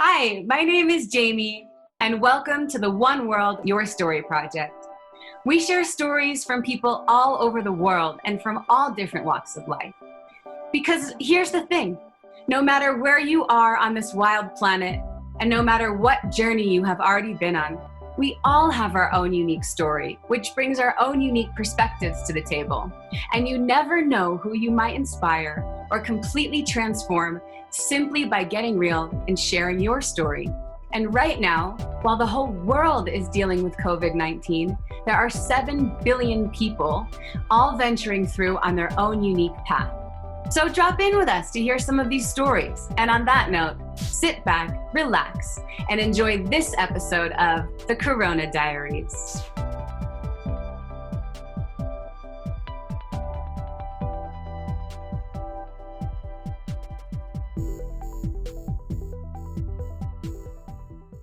Hi, my name is Jamie, and welcome to the One World, Your Story Project. We share stories from people all over the world and from all different walks of life. Because here's the thing, no matter where you are on this wild planet, and no matter what journey you have already been on, we all have our own unique story, which brings our own unique perspectives to the table. And you never know who you might inspire or completely transform simply by getting real and sharing your story. And right now, while the whole world is dealing with COVID-19, there are 7 billion people all venturing through on their own unique path. So drop in with us to hear some of these stories. And on that note, sit back, relax, and enjoy this episode of the Corona Diaries.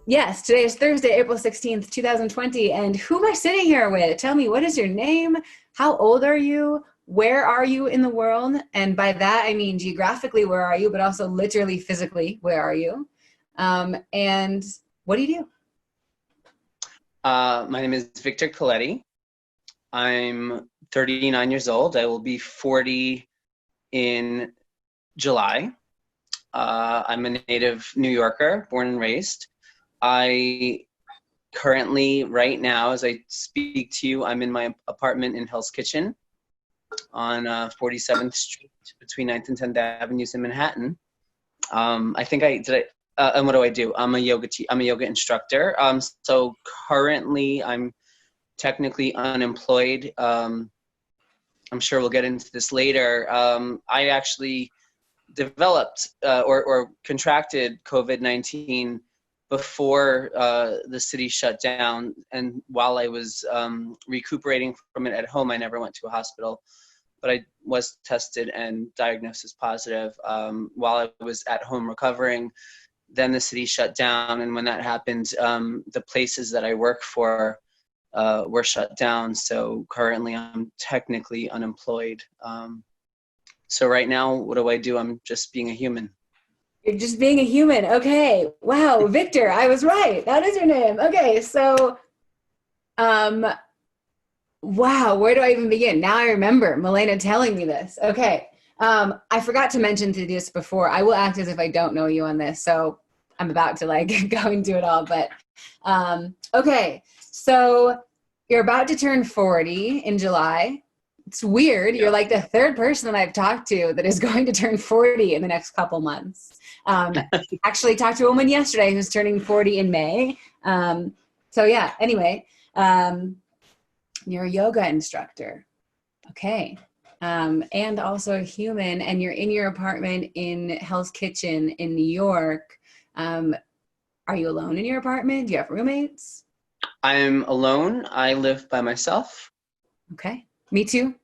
Yes, today is Thursday, April 16th, 2020. And who am I sitting here with? Tell me, what is your name? How old are you? Where are you in the world? And by that, I mean geographically, where are you? But also literally, physically, where are you? And what do you do? My name is Victor Colletti. I'm 39 years old. I will be 40 in July. I'm a native New Yorker, born and raised. I currently, right now, as I speak to you, I'm in my apartment in Hell's Kitchen on 47th Street between 9th and 10th Avenues in Manhattan. And what do I do? I'm a yoga instructor. So currently, I'm technically unemployed. I'm sure we'll get into this later. I actually developed or contracted COVID-19 before the city shut down, and while I was recuperating from it at home, I never went to a hospital, but I was tested and diagnosed as positive while I was at home recovering. Then the city shut down, and when that happened, the places that I work for were shut down, so currently I'm technically unemployed. So right now, what do I do? I'm just being a human. You're just being a human. Okay. Wow. Victor, I was right. That is your name. Okay. So, wow. Where do I even begin? Now I remember Milena telling me this. Okay. I forgot to mention to this before. I will act as if I don't know you on this. So I'm about to go into it all, but, okay. So you're about to turn 40 in July. It's weird. You're like the third person that I've talked to that is going to turn 40 in the next couple months. Actually talked to a woman yesterday who's turning 40 in May. So yeah, anyway, you're a yoga instructor. Okay. And also a human, and you're in your apartment in Hell's Kitchen in New York. Are you alone in your apartment? Do you have roommates? I'm alone. I live by myself. Okay. Me too.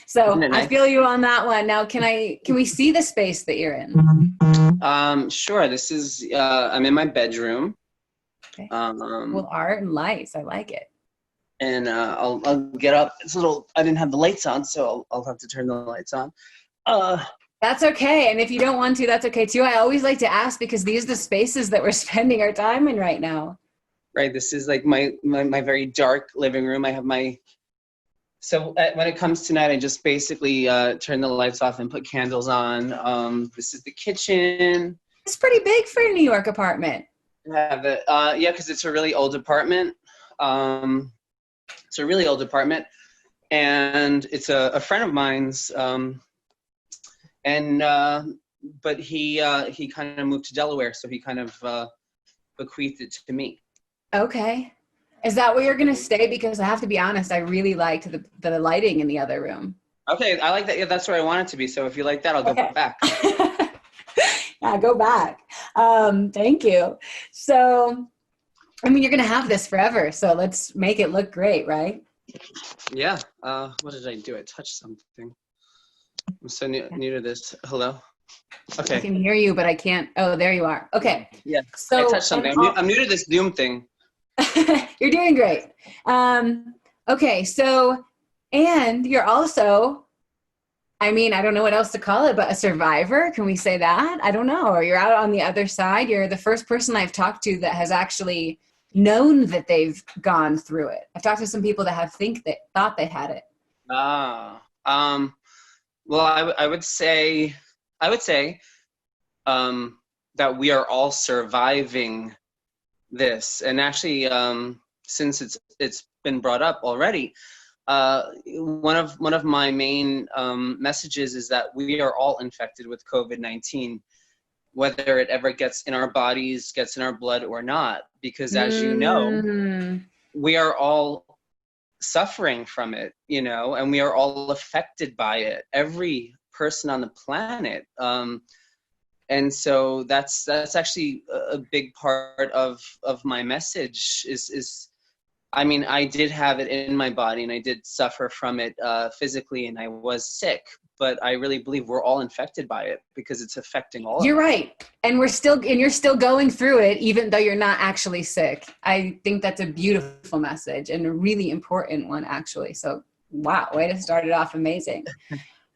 So nice? I feel you on that one. Now, can we see the space that you're in? Sure. This is, I'm in my bedroom. Okay. Well, art and lights. I like it. And I'll get up. It's a little, I didn't have the lights on, so I'll have to turn the lights on. That's okay. And if you don't want to, that's okay too. I always like to ask because these are the spaces that we're spending our time in right now. Right. This is like my very dark living room. I have so when it comes to night, I just basically turn the lights off and put candles on. This is the kitchen. It's pretty big for a New York apartment. I have it. Yeah, because it's a really old apartment. It's a really old apartment, and it's a friend of mine's. But he kind of moved to Delaware, so he kind of bequeathed it to me. Okay. Is that where you're going to stay? Because I have to be honest, I really liked the lighting in the other room. Okay, I like that. Yeah, that's where I want it to be. So if you like that, I'll go back. Yeah, go back. Thank you. So, I mean, you're going to have this forever. So let's make it look great, right? Yeah. What did I do? I touched something. I'm so new to this. Hello? Okay. I can hear you, but I can't. Oh, there you are. Okay. Yeah. So I touched something. I'm new to this Zoom thing. You're doing great. Okay, so, and you're also I mean, I don't know what else to call it, but a survivor. Can we say that? I don't know. Or you're out on the other side. You're the first person I've talked to that has actually known that they've gone through it. I've talked to some people that have thought they had it. Ah, well, I would say that we are all surviving this. And actually, since it's been brought up already, one of my main messages is that we are all infected with COVID-19, whether it ever gets in our bodies, gets in our blood or not. Because as you know, Mm. we are all suffering from it, and we are all affected by it. Every person on the planet. And so that's actually a big part of my message is I mean, I did have it in my body and I did suffer from it physically and I was sick, but I really believe we're all infected by it because it's affecting all of You're us. right. And you're still going through it, even though you're not actually sick. I think that's a beautiful message and a really important one, actually. So, wow, way to start it off amazing.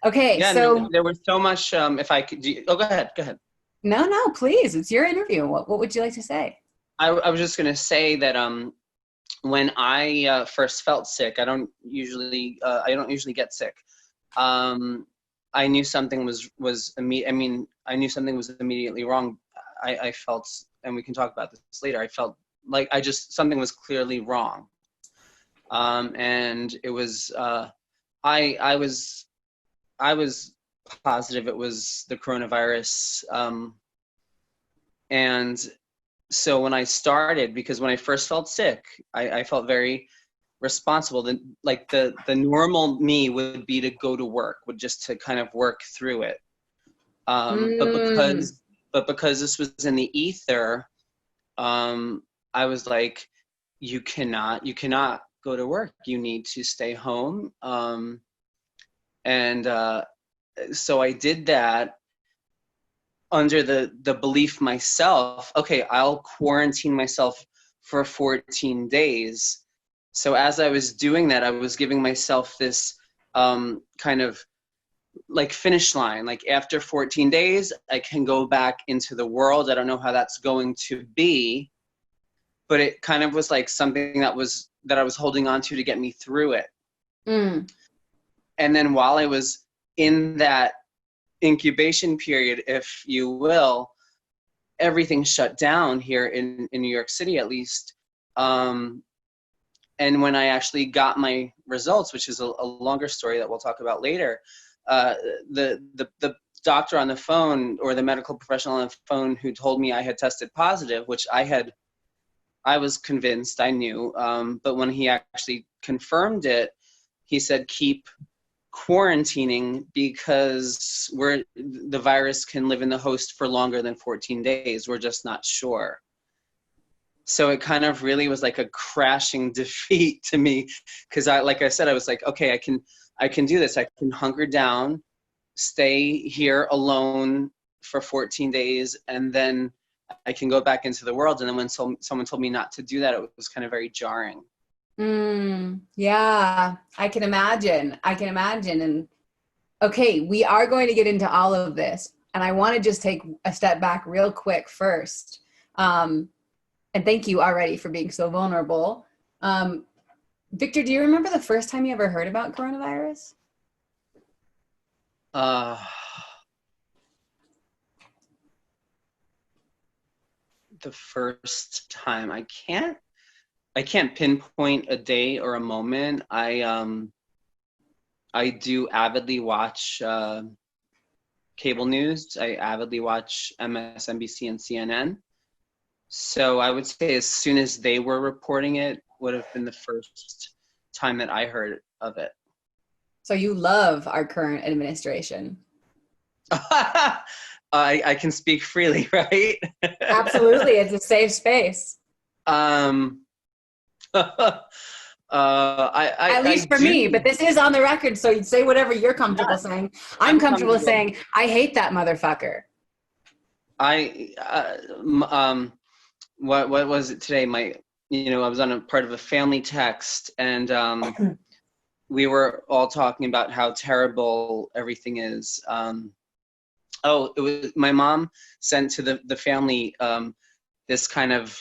Okay, Yeah, so and there was so much, if I could, go ahead, go ahead. no, please, it's your interview. What would you like to say? I was just going to say that when I first felt sick, I don't usually get sick. I knew something I knew something was immediately wrong. I felt, and we can talk about this later. I felt like something was clearly wrong, and it was I was positive it was the coronavirus, and so when I started, because when I first felt sick, I felt very responsible. The normal me would be to go to work, would just to kind of work through it. But Mm. because this was in the ether, I was like, you cannot go to work. You need to stay home. And so I did that under the belief myself, okay, I'll quarantine myself for 14 days. So as I was doing that, I was giving myself this kind of like finish line. Like after 14 days, I can go back into the world. I don't know how that's going to be, but it kind of was like something that I was holding on to get me through it. Mm. And then while I was in that incubation period, if you will, everything shut down here in New York City, at least. And when I actually got my results, which is a longer story that we'll talk about later, the doctor on the phone, or the medical professional on the phone, who told me I had tested positive, which I was convinced, I knew, but when he actually confirmed it, he said, keep quarantining because the virus can live in the host for longer than 14 days. We're just not sure. So it kind of really was like a crashing defeat to me, because like I said, I was like, okay, I can do this. I can hunker down, stay here alone for 14 days, and then I can go back into the world. And then when someone told me not to do that, it was kind of very jarring. Yeah, I can imagine. And okay, we are going to get into all of this. And I want to just take a step back real quick first. And thank you already for being so vulnerable. Victor, do you remember the first time you ever heard about coronavirus? The first time, I can't pinpoint a day or a moment. I do avidly watch cable news. I avidly watch MSNBC and CNN. So I would say as soon as they were reporting it would have been the first time that I heard of it. So you love our current administration. I can speak freely, right? Absolutely, it's a safe space. At least for me, but this is on the record, so you'd say whatever you're comfortable saying. I'm comfortable saying, I hate that motherfucker. What was it today? I was on a part of a family text, and we were all talking about how terrible everything is. Oh, it was my mom sent to the family this kind of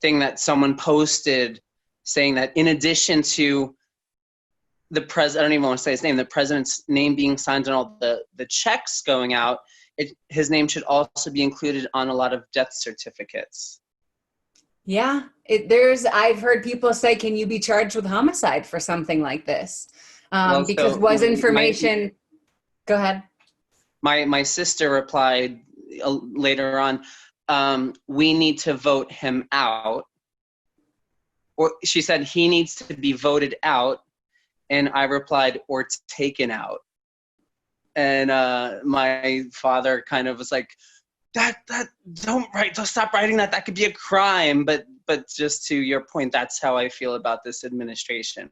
thing that someone posted saying that in addition to I don't even want to say his name, the president's name being signed on all the checks going out, his name should also be included on a lot of death certificates. Yeah, I've heard people say, can you be charged with homicide for something like this? Well, Because so was information, go ahead. my sister replied later on, we need to vote him out. Or she said he needs to be voted out. And I replied, or taken out. And my father kind of was like, that don't stop writing that. That could be a crime. But just to your point, that's how I feel about this administration.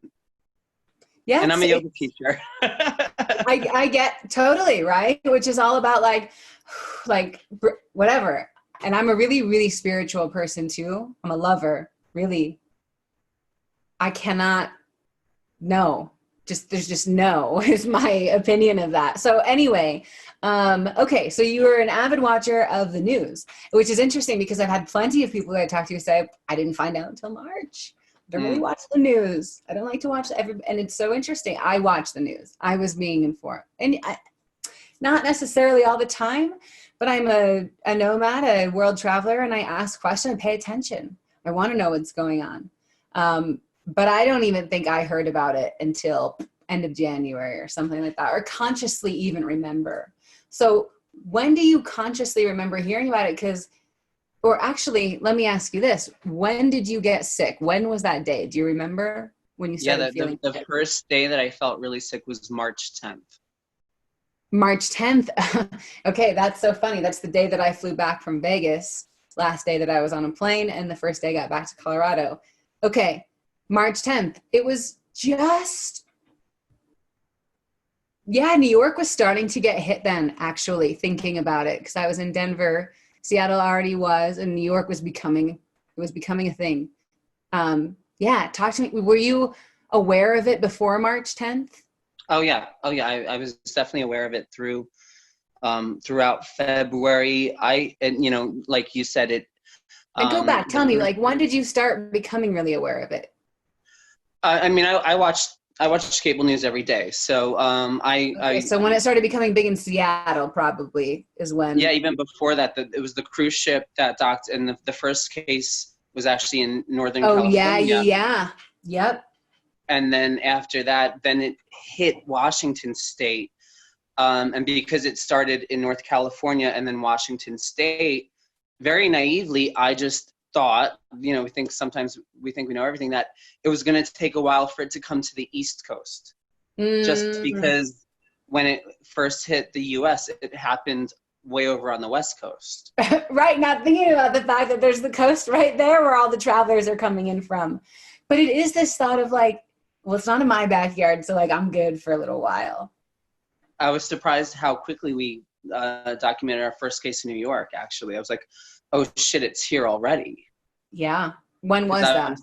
Yeah, and I'm a yoga teacher. I get totally, right? Which is all about like whatever. And I'm a really, really spiritual person too. I'm a lover, really. I cannot, no, there's just no is my opinion of that. So anyway, okay, so you were an avid watcher of the news, which is interesting because I've had plenty of people that I talked to say, I didn't find out until March. I don't really watch the news. I don't like to watch and it's so interesting. I watch the news. I was being informed. And not necessarily all the time, but I'm a nomad, a world traveler, and I ask questions, I pay attention. I want to know what's going on. But I don't even think I heard about it until end of January or something like that, or consciously even remember. So when do you consciously remember hearing about it? Or actually, let me ask you this. When did you get sick? When was that day? Do you remember when you started feeling sick? The first day that I felt really sick was March 10th. March 10th. Okay, that's so funny. That's the day that I flew back from Vegas, last day that I was on a plane, and the first day I got back to Colorado. Okay, March 10th. It was just, New York was starting to get hit then, actually, thinking about it, because I was in Denver. Seattle already was, and New York was becoming a thing. Talk to me. Were you aware of it before March 10th? Oh yeah. I was definitely aware of it throughout February. Like you said, it. And go back. Tell me, like, when did you start becoming really aware of it? I watched cable news every day. So so when it started becoming big in Seattle, probably is when. Yeah, even before that, it was the cruise ship that docked, and the first case was actually in Northern California. Yeah. Yep. And then after that, then it hit Washington State. And because it started in North California and then Washington State, very naively, I just thought, we think we know everything, that it was going to take a while for it to come to the East Coast. Just because when it first hit the U.S., it happened way over on the West Coast. Right, not thinking about the fact that there's the coast right there where all the travelers are coming in from. But it is this thought of like, well, it's not in my backyard, so like I'm good for a little while. I was surprised how quickly we documented our first case in New York, actually. I was like, oh shit, it's here already. Yeah. When was that?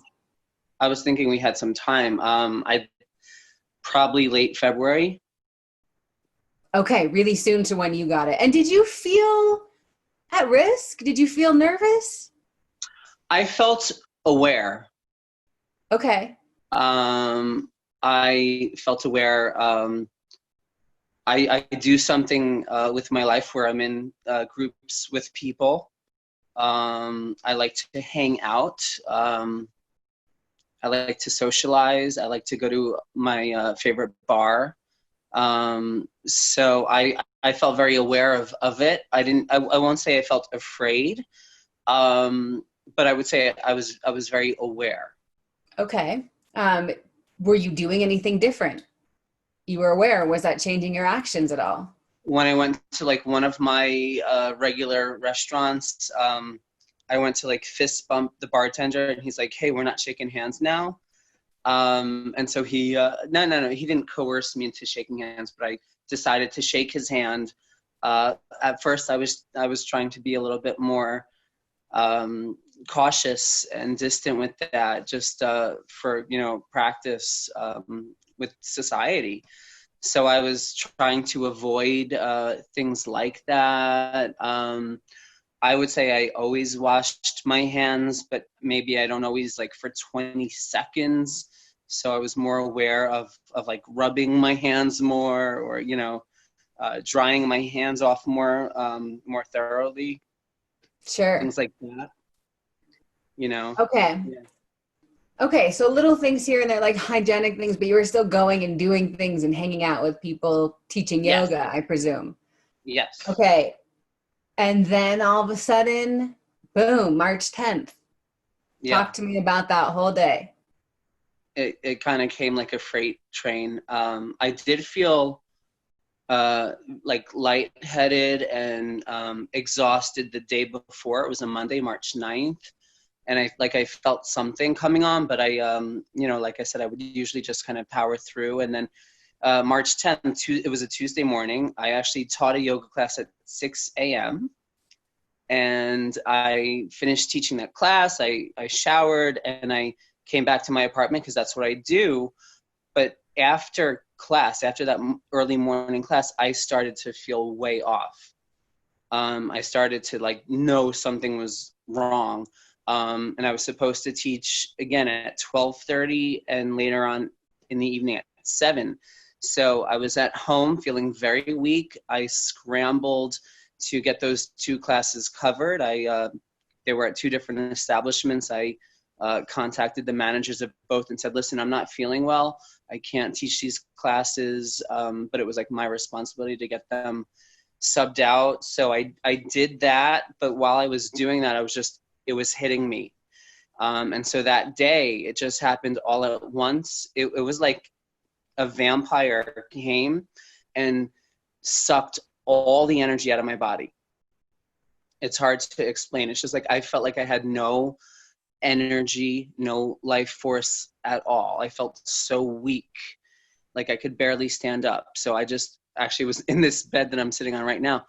I was thinking we had some time. I probably late February. Okay, really soon to when you got it. And did you feel at risk? Did you feel nervous? I felt aware. Okay. I felt aware. I do something with my life where I'm in groups with people. I like to hang out. I like to socialize. I like to go to my favorite bar. So I felt very aware of it. I won't say I felt afraid, but I would say I was very aware. Okay. Were you doing anything different? You were aware. Was that changing your actions at all? When I went to like one of my regular restaurants, I went to like fist bump the bartender, and he's like, "Hey, we're not shaking hands now." And so he no, he didn't coerce me into shaking hands, but I decided to shake his hand. At first, I was trying to be a little bit more cautious and distant with that, just for practice with society. So I was trying to avoid things like that. I would say I always washed my hands, but maybe I don't always like for 20 seconds. So I was more aware of like rubbing my hands more, or, you know, drying my hands off more thoroughly, Sure. things like that, you know. Okay. Yeah. Okay, so little things here and there, like hygienic things, but you were still going and doing things and hanging out with people teaching Yes. yoga, I presume. Yes. Okay, and then all of a sudden, boom, March 10th. Yeah. Talk to me about that whole day. It kind of came like a freight train. I did feel like lightheaded and exhausted the day before. It was a Monday, March 9th. And I felt something coming on, but you know, like I said, I would usually just kind of power through. And then March 10th, it was a Tuesday morning. I actually taught a yoga class at 6 a.m. And I finished teaching that class. I showered and I came back to my apartment because that's what I do. But after class, after that early morning class, I started to feel way off. I started to like know something was wrong. And I was supposed to teach again at 12:30 and later on in the evening at 7. So I was at home feeling very weak. I scrambled to get those 2 classes covered. They were at 2 different establishments. I contacted the managers of both and said, listen, I'm not feeling well. I can't teach these classes, but it was like my responsibility to get them subbed out. So I did that. But while I was doing that, it was hitting me. And so that day, it just happened all at once. It was like a vampire came and sucked all the energy out of my body. It's hard to explain. It's just like I felt like I had no energy, no life force at all. I felt so weak, like I could barely stand up. So I just actually was in this bed that I'm sitting on right now.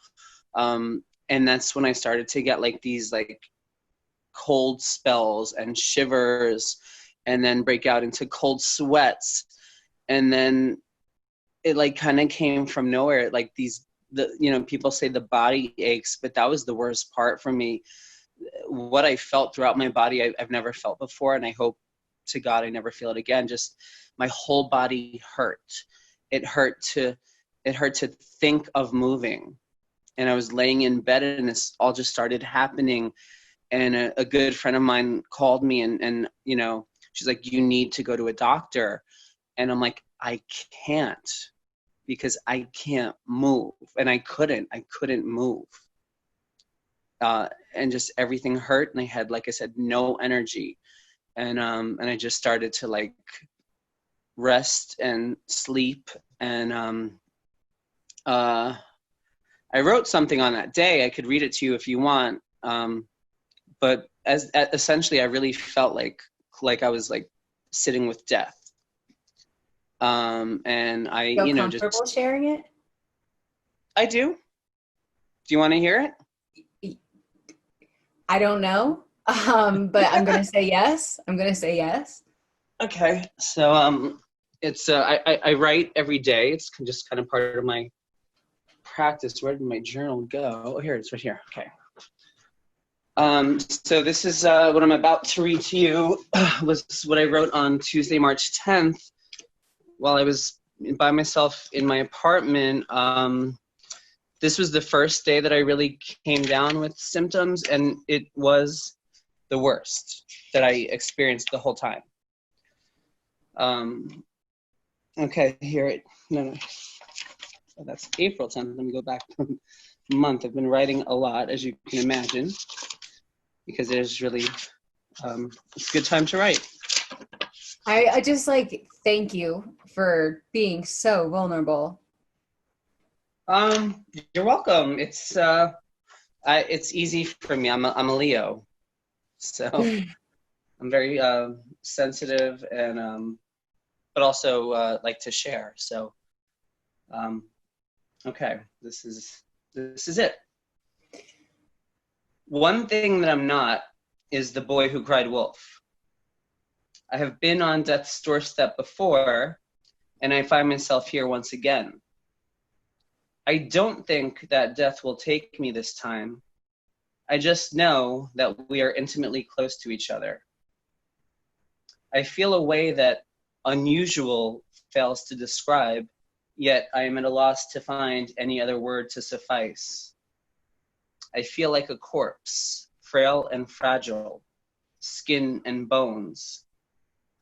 And that's when I started to get like these like cold spells and shivers, and then break out into cold sweats. And then it like kind of came from nowhere. Like you know, people say the body aches, but that was the worst part for me. What I felt throughout my body, I've never felt before. And I hope to God I never feel it again. Just my whole body hurt. It hurt to think of moving. And I was laying in bed and this all just started happening. And a good friend of mine called me and, you know, she's like, you need to go to a doctor. And I'm like, I can't, because I can't move. And I couldn't move. And just everything hurt. And I had, like I said, no energy. And I just started to like rest and sleep. And I wrote something on that day. I could read it to you if you want. But essentially, I really felt like I was like sitting with death. And I, Feel you know, comfortable sharing it? I do. Do you want to hear it? I don't know, but I'm gonna say yes. I'm gonna say yes. Okay. So it's I write every day. It's just kind of part of my practice. Where did my journal go? Oh, here it is, right here. Okay. So this is what I'm about to read to you was what I wrote on Tuesday, March 10th, while I was by myself in my apartment. This was the first day that I really came down with symptoms, and it was the worst that I experienced the whole time. Okay, here it, no. So that's April 10th. Let me go back a month. I've been writing a lot, as you can imagine, because it is really, it's a good time to write. I just like, thank you for being so vulnerable. You're welcome. It's easy for me. I'm a Leo, so I'm very sensitive and but also like to share. So, okay, this is it. One thing that I'm not is the boy who cried wolf. I have been on death's doorstep before, and I find myself here once again. I don't think that death will take me this time. I just know that we are intimately close to each other. I feel a way that unusual fails to describe, yet I am at a loss to find any other word to suffice. I feel like a corpse, frail and fragile, skin and bones.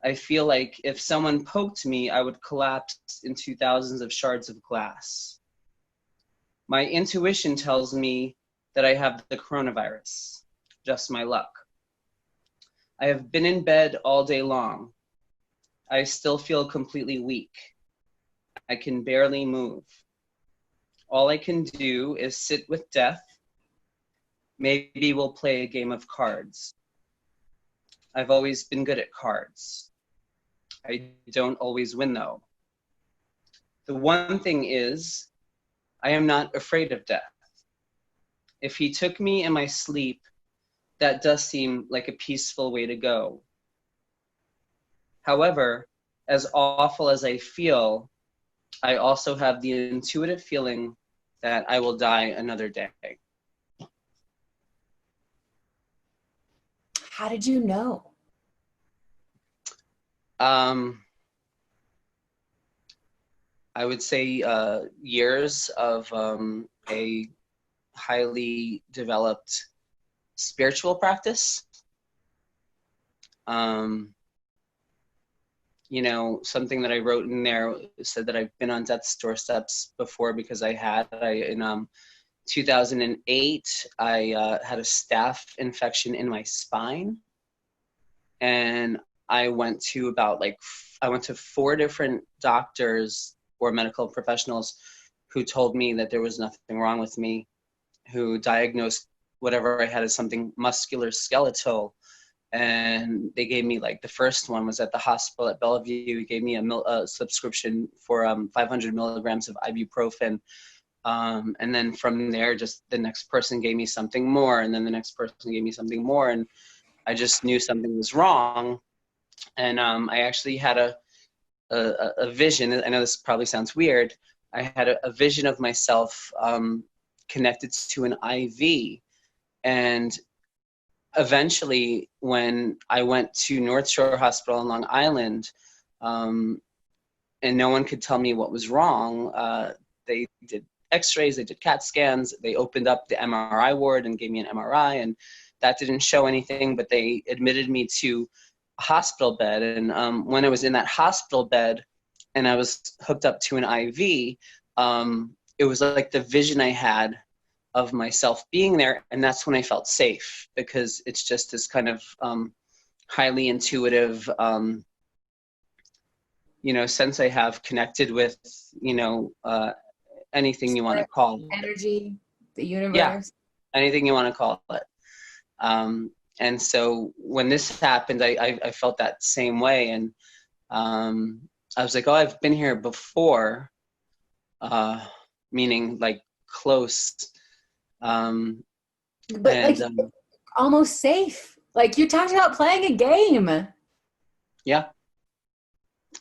I feel like if someone poked me, I would collapse into thousands of shards of glass. My intuition tells me that I have the coronavirus. Just my luck. I have been in bed all day long. I still feel completely weak. I can barely move. All I can do is sit with death. Maybe we'll play a game of cards. I've always been good at cards. I don't always win though. The one thing is, I am not afraid of death. If he took me in my sleep, that does seem like a peaceful way to go. However, as awful as I feel, I also have the intuitive feeling that I will die another day. How did you know? I would say years of a highly developed spiritual practice. You know, something that I wrote in there said that I've been on death's doorsteps before because in 2008, I had a staph infection in my spine. And I went to four different doctors or medical professionals who told me that there was nothing wrong with me, who diagnosed whatever I had as something musculoskeletal. And they gave me, like, the first one was at the hospital at Bellevue. He gave me a subscription for 500 milligrams of ibuprofen. And then from there, just the next person gave me something more. And then the next person gave me something more. And I just knew something was wrong. And I actually had a vision. I know this probably sounds weird. I had a vision of myself connected to an IV. And eventually, when I went to North Shore Hospital on Long Island, and no one could tell me what was wrong, they did x-rays, they did CAT scans, they opened up the MRI ward and gave me an MRI, and that didn't show anything, but they admitted me to a hospital bed. And when I was in that hospital bed and I was hooked up to an IV, it was like the vision I had of myself being there, and that's when I felt safe, because it's just this kind of highly intuitive sense I have connected with anything you want to call it. Energy, the universe. Yeah, anything you want to call it. And so when this happened, I felt that same way, and I was like, oh, I've been here before, meaning like close. But almost safe. Like, you talked about playing a game. Yeah.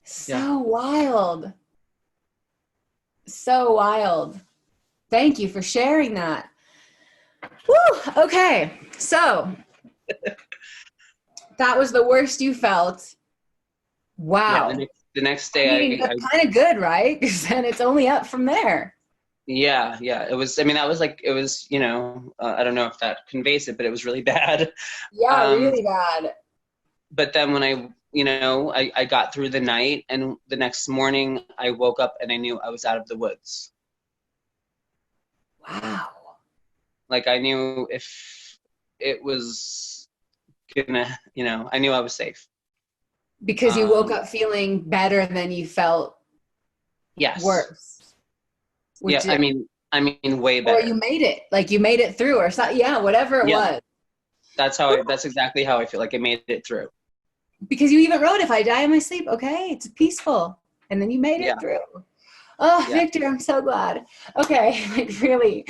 So wild. So wild. Thank you for sharing that. Woo! Okay. So that was the worst you felt. Wow. Yeah, the next day that's kind of good, right? Because then it's only up from there. Yeah. It was, I don't know if that conveys it, but it was really bad. Yeah, really bad. But then when I got through the night, and the next morning I woke up and I knew I was out of the woods. Wow. Like, I knew if it was gonna, I knew I was safe. Because you woke up feeling better than you felt. Yes. Worse. Yeah, I mean, way better. Or you made it. Like, you made it through, or something. Yeah, whatever it was. That's exactly how I feel. Like, I made it through. Because you even wrote, if I die in my sleep, okay, it's peaceful. And then you made it through. Oh, yeah. Victor, I'm so glad. Okay, like, really.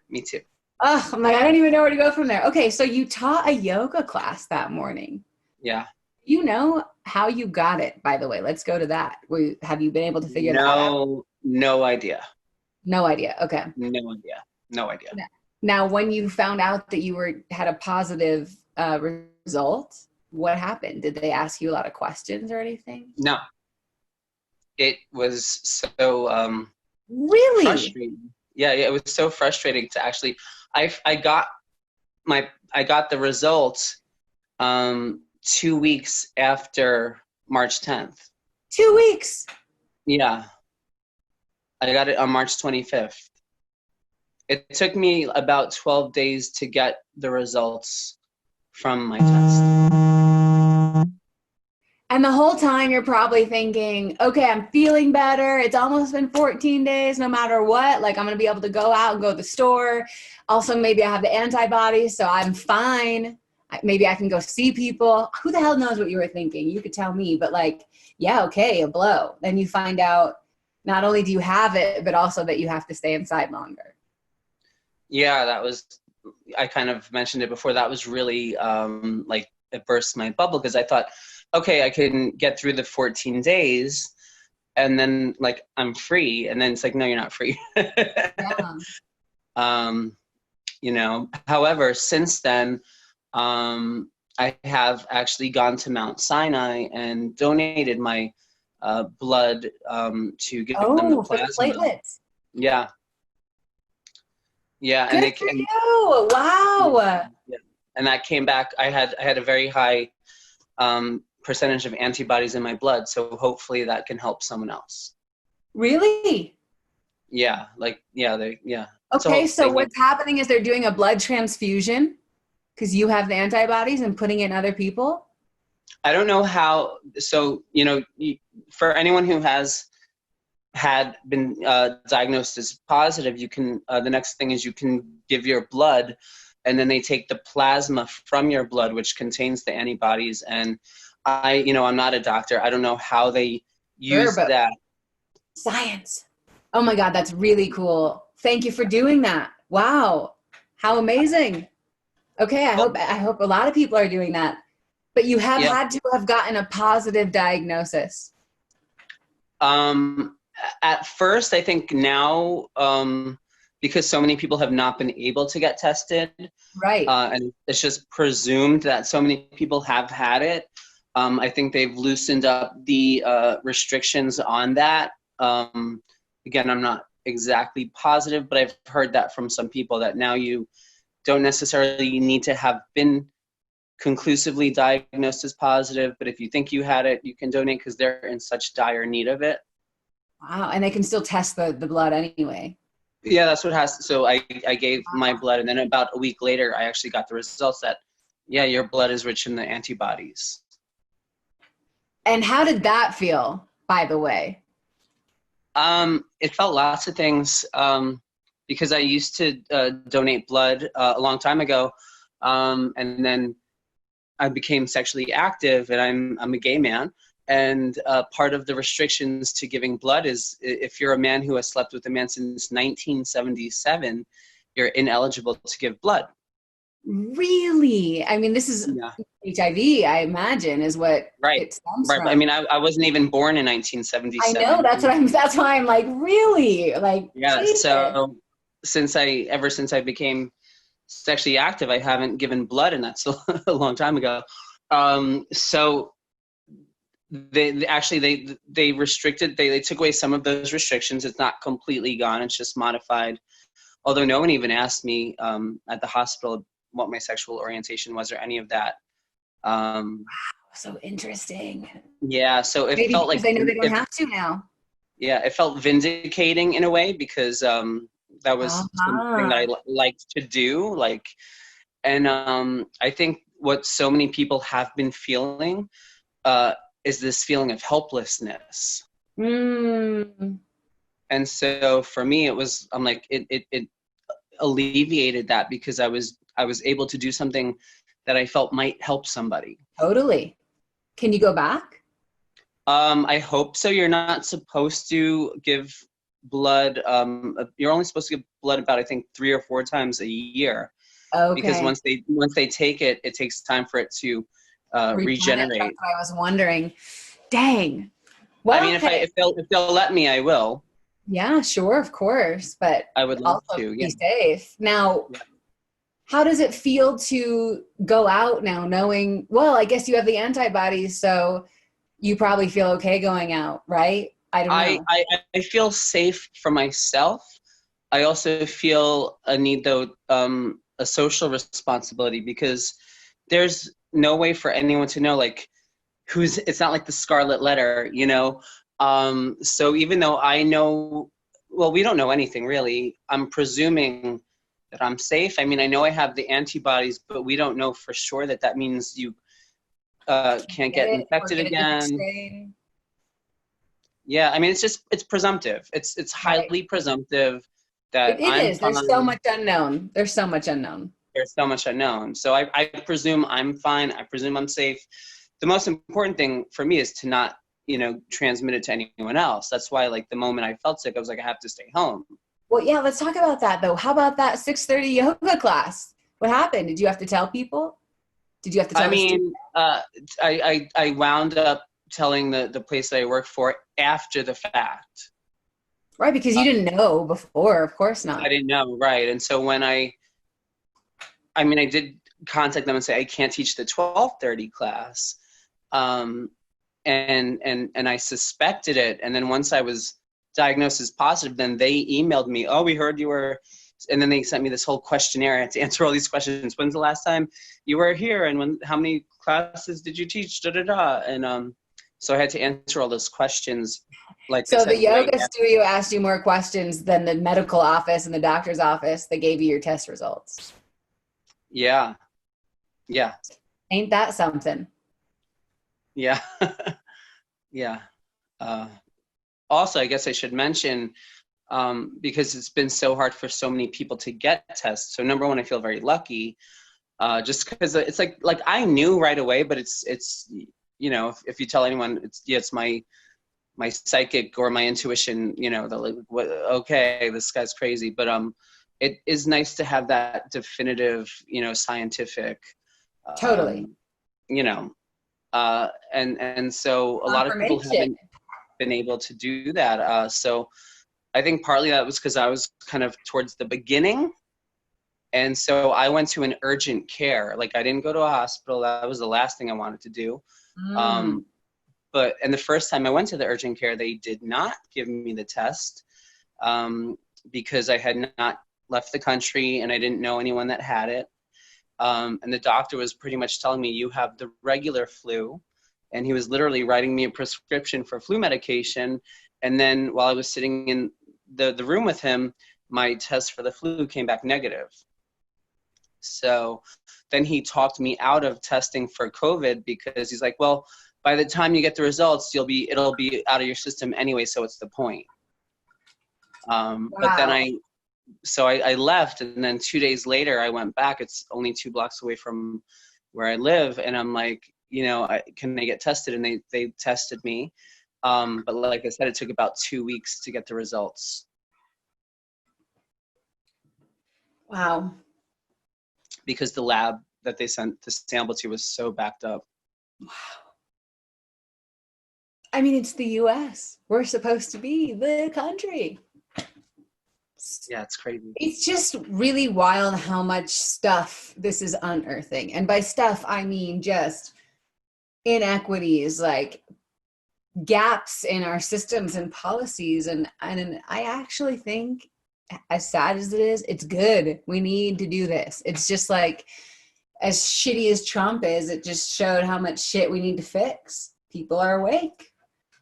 Me too. Oh, I'm like, I don't even know where to go from there. Okay, so you taught a yoga class that morning. Yeah. You know how you got it, by the way. Let's go to that. Have you been able to figure that out? No idea. No idea. Okay. No idea. No idea. Now, when you found out that you had a positive result, what happened? Did they ask you a lot of questions or anything? No. It was so Really? frustrating. Yeah, it was so frustrating to actually. I got the results 2 weeks after March 10th. 2 weeks. Yeah, I got it on March 25th. It took me about 12 days to get the results from my test. And the whole time you're probably thinking, okay, I'm feeling better. It's almost been 14 days, no matter what. Like, I'm going to be able to go out and go to the store. Also, maybe I have the antibodies, so I'm fine. Maybe I can go see people. Who the hell knows what you were thinking? You could tell me, but like, yeah, okay, a blow. Then you find out not only do you have it, but also that you have to stay inside longer. Yeah, I kind of mentioned it before. That was really like it burst my bubble because I thought, okay, I can get through the 14 days and then like I'm free. And then it's like, no, you're not free. Yeah. However, since then, I have actually gone to Mount Sinai and donated my blood to give them the For the plasma. platelets. Yeah. Yeah. Good for you. Wow. Yeah. And that came back. I had a very high percentage of antibodies in my blood, so hopefully that can help someone else. Really? Yeah, Okay, so what's happening is they're doing a blood transfusion because you have the antibodies and putting it in other people? I don't know how. So, for anyone who had been diagnosed as positive, you can, the next thing is you can give your blood, and then they take the plasma from your blood, which contains the antibodies. And I'm not a doctor. I don't know how they use that. Science. Oh my God, that's really cool. Thank you for doing that. Wow. How amazing. Okay, I hope a lot of people are doing that. But you have had to have gotten a positive diagnosis. At first, I think now, because so many people have not been able to get tested, right? And it's just presumed that so many people have had it. I think they've loosened up the restrictions on that. Again, I'm not exactly positive, but I've heard that from some people that now you don't necessarily need to have been conclusively diagnosed as positive, but if you think you had it, you can donate because they're in such dire need of it. Wow, and they can still test the blood anyway. Yeah, that's what has. So I gave my blood, and then about a week later, I actually got the results that, yeah, your blood is rich in the antibodies. And how did that feel, by the way? It felt lots of things because I used to donate blood a long time ago, and then I became sexually active, and I'm a gay man. And part of the restrictions to giving blood is if you're a man who has slept with a man since 1977, you're ineligible to give blood. Really? I mean, this is HIV, I imagine, is what it stems from. I mean, I wasn't even born in 1977. I know, that's why I'm like, really? Like, yeah, Jesus. So ever since I became sexually active, I haven't given blood, and that's a long time ago. So they restricted, they took away some of those restrictions. It's not completely gone, it's just modified. Although no one even asked me at the hospital what my sexual orientation was or any of that. Wow, so interesting. Yeah, so it felt like they know they don't have to now. Yeah, it felt vindicating in a way because that was something that I liked to do. And I think what so many people have been feeling is this feeling of helplessness. Mm. And so for me, I'm like, it alleviated that because I was able to do something that I felt might help somebody. Totally. Can you go back? I hope so. You're not supposed to give blood. You're only supposed to give blood about, I think, 3 or 4 times a year. Okay. Because once they take it, it takes time for it to Replenish. That's regenerate. what I was wondering. Dang. I Well, mean, hey, if they'll let me, I will. yeah, sure, of course, but I would love also to. Yeah. be safe. Now, Yeah. how does it feel to go out now knowing, well, I guess you have the antibodies, so you probably feel okay going out, right? I don't I, know. I I feel safe for myself. I also feel a need, though, a social responsibility, because there's no way for anyone to know, like, who's. It's not like the Scarlet Letter, you know. So even though I know, well, we don't know anything really. I'm presuming that I'm safe. I mean, I know I have the antibodies, but we don't know for sure that that means you can't Get get it or infected get a different again. strain. Yeah, I mean, it's presumptive. It's Right. highly presumptive that It I'm is. There's so fine. much unknown. There's so much unknown. There's so much unknown. So I presume I'm fine. I presume I'm safe. The most important thing for me is to not, transmit it to anyone else. That's why, like, the moment I felt sick, I was like, I have to stay home. Well, yeah, let's talk about that though. How about that 6:30 yoga class? What happened? Did you have to tell people? Did you have to I tell the students? mean, I wound up telling the place that I work for after the fact. Right, because Uh, you didn't know before, of course I not. didn't know, right? And so when I mean, I did contact them and say I can't teach the 12:30 class, um, and I suspected it. And then once I was diagnosed as positive, then they emailed me. Oh, we heard you were, and then they sent me this whole questionnaire. I had to answer all these questions. When's the last time you were here? And how many classes did you teach? Da da da. And so I had to answer all those questions. Like I So the said, way yoga back. studio asked you more questions than the medical office and the doctor's office that gave you your test results. Yeah, yeah, Ain't that something? yeah, yeah. Uh, Also, I guess I should mention, because it's been so hard for so many people to get tests. So number one, I feel very lucky, just because it's like I knew right away, but it's if you tell anyone, it's my psychic or my intuition, they're like, what, okay, this guy's crazy. But it is nice to have that definitive, scientific, Totally. um, you know, and so a lot of people Confirmation. haven't been able to do that. So I think partly that was because I was kind of towards the beginning. And so I went to an urgent care. Like, I didn't go to a hospital. That was the last thing I wanted to do. Mm. Um, and the first time I went to the urgent care, they did not give me the test, because I had not left the country and I didn't know anyone that had it. And the doctor was pretty much telling me, you have the regular flu. And he was literally writing me a prescription for flu medication. And then while I was sitting in the room with him, my test for the flu came back negative. So then he talked me out of testing for COVID, because he's like, well, by the time you get the results, it'll be out of your system anyway, so it's the point. But then Wow. I left, and then 2 days later I went back. It's only 2 blocks away from where I live, and I'm like, can I get tested? And they tested me. But like I said, it took about 2 weeks to get the results, Wow. because the lab that they sent the sample to was so backed up. Wow. I mean, it's the US. We're supposed to be the country. Yeah, it's crazy. It's just really wild how much stuff this is unearthing. And by stuff, I mean just inequities, like gaps in our systems and policies. And I actually think, as sad as it is, it's good. We need to do this. It's just like, as shitty as Trump is, it just showed how much shit we need to fix. People are awake.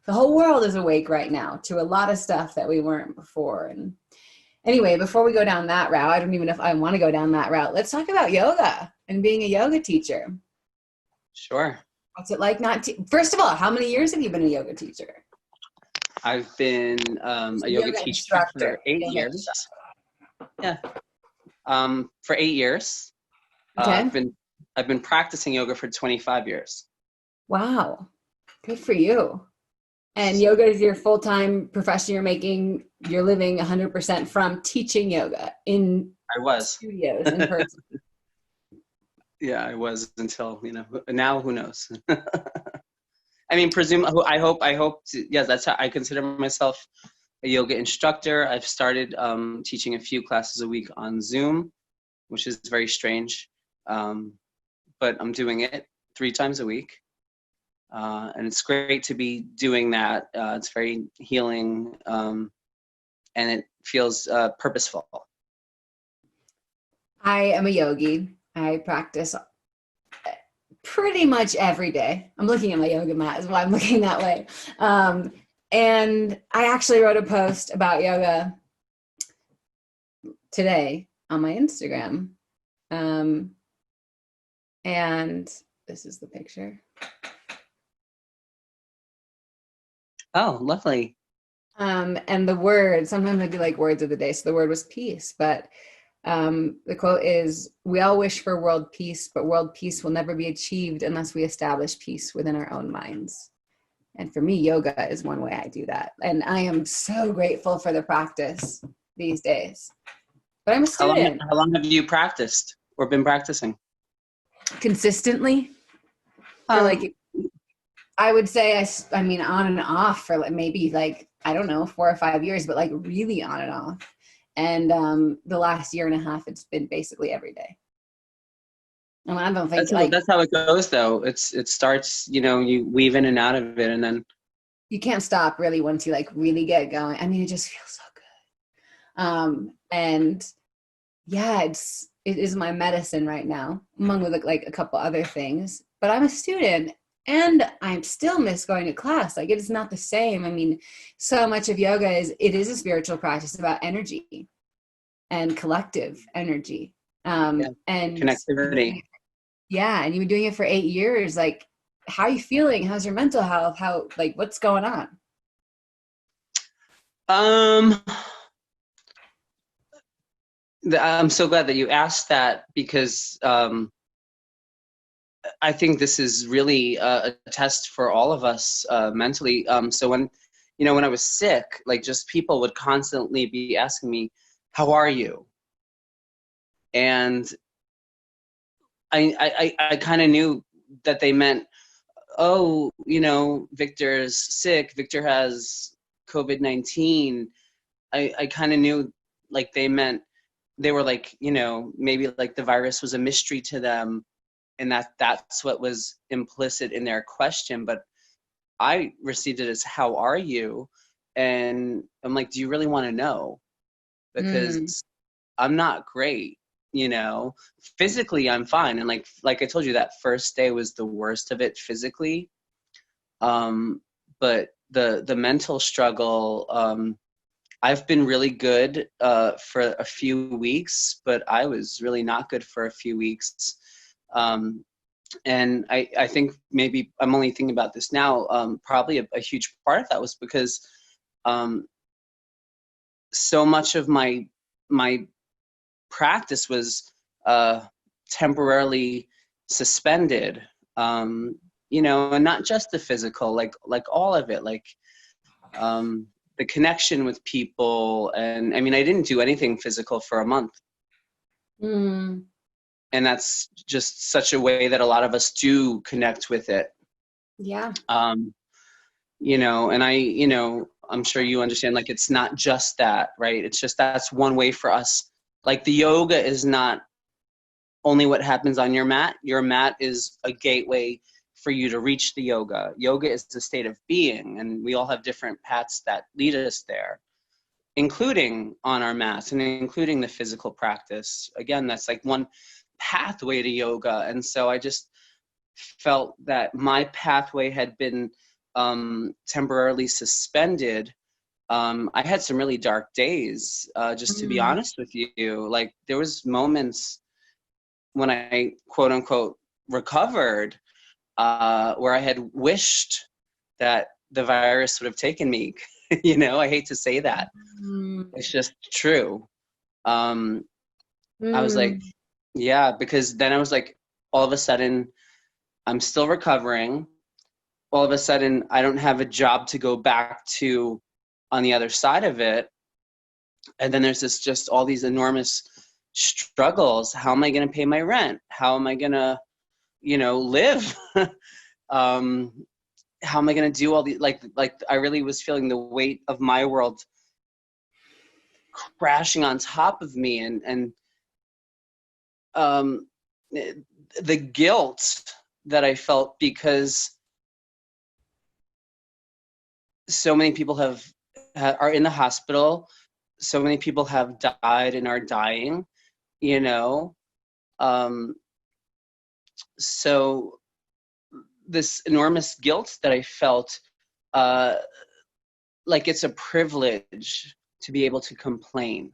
The whole world is awake right now to a lot of stuff that we weren't before. And anyway, before we go down that route, I don't even know if I want to go down that route. Let's talk about yoga and being a yoga teacher. Sure. What's it like first of all, how many years have you been a yoga teacher? I've been a yoga teacher instructor. for 8 years. Yeah. For 8 years. Okay. I've been practicing yoga for 25 years. Wow. Good for you. And yoga is your full-time profession. You're living 100% from teaching yoga in I was. studios in person. Yeah, I was until, now who knows? I mean, yes, that's how I consider myself a yoga instructor. I've started teaching a few classes a week on Zoom, which is very strange. But I'm doing it 3 times a week. And it's great to be doing that. It's very healing, and it feels purposeful. I am a yogi. I practice pretty much every day. I'm looking at my yoga mat is why I'm looking that way. And I actually wrote a post about yoga today on my Instagram. And this is the picture. Oh, lovely. And the word, sometimes I do like words of the day. So the word was peace, but the quote is, "We all wish for world peace, but world peace will never be achieved unless we establish peace within our own minds." And for me, yoga is one way I do that. And I am so grateful for the practice these days. But I'm a student. How long have you practiced or been practicing? Consistently for like, I would say, I mean, on and off for like maybe like, I don't know, 4 or 5 years, but like really on and off. And the last year and a half, it's been basically every day. And I don't think that's how it goes, though. It starts, you weave in and out of it, and then you can't stop really once you like really get going. I mean, it just feels so good. And yeah, it is my medicine right now, among with like a couple other things. But I'm a student, and I still miss going to class. Like, it is not the same. I mean, so much of yoga it is a spiritual practice about energy and collective energy. And connectivity. Yeah, and you've been doing it for 8 years. Like, how are you feeling? How's your mental health? How, like, what's going on? I'm so glad that you asked that, because I think this is really a test for all of us mentally. So when I was sick, like, just people would constantly be asking me, "How are you?" And I kind of knew that they meant, "Oh, Victor's sick. Victor has COVID-19." I kind of knew, like, they were like, maybe like the virus was a mystery to them, and that's what was implicit in their question. But I received it as, "How are you?" And I'm like, "Do you really want to know?" Because I'm not great. Physically I'm fine, and like I told you, that first day was the worst of it physically, but the mental struggle, I've been really good for a few weeks, but I was really not good for a few weeks. And I think maybe I'm only thinking about this now, probably a huge part of that was because so much of my practice was temporarily suspended, and not just the physical, like all of it, like the connection with people. And I mean, I didn't do anything physical for a month. And that's just such a way that a lot of us do connect with it. Yeah. And I'm sure you understand, like, it's not just that, right? It's just, that's one way for us. Like, the yoga is not only what happens on your mat. Your mat is a gateway for you to reach the yoga. Yoga is the state of being, and we all have different paths that lead us there, including on our mats and including the physical practice. Again, that's like one pathway to yoga. And so I just felt that my pathway had been temporarily suspended. I had some really dark days, just to be honest with you. Like, there was moments when I, quote unquote, recovered, where I had wished that the virus would have taken me. I hate to say that. It's just true. I was like, yeah, because then I was like, all of a sudden, I'm still recovering. All of a sudden, I don't have a job to go back to on the other side of it. And then there's just all these enormous struggles. How am I going to pay my rent? How am I going to, live? How am I going to do all these, like I really was feeling the weight of my world crashing on top of me, and the guilt that I felt because so many people are in the hospital, so many people have died and are dying, so this enormous guilt that I felt, like it's a privilege to be able to complain.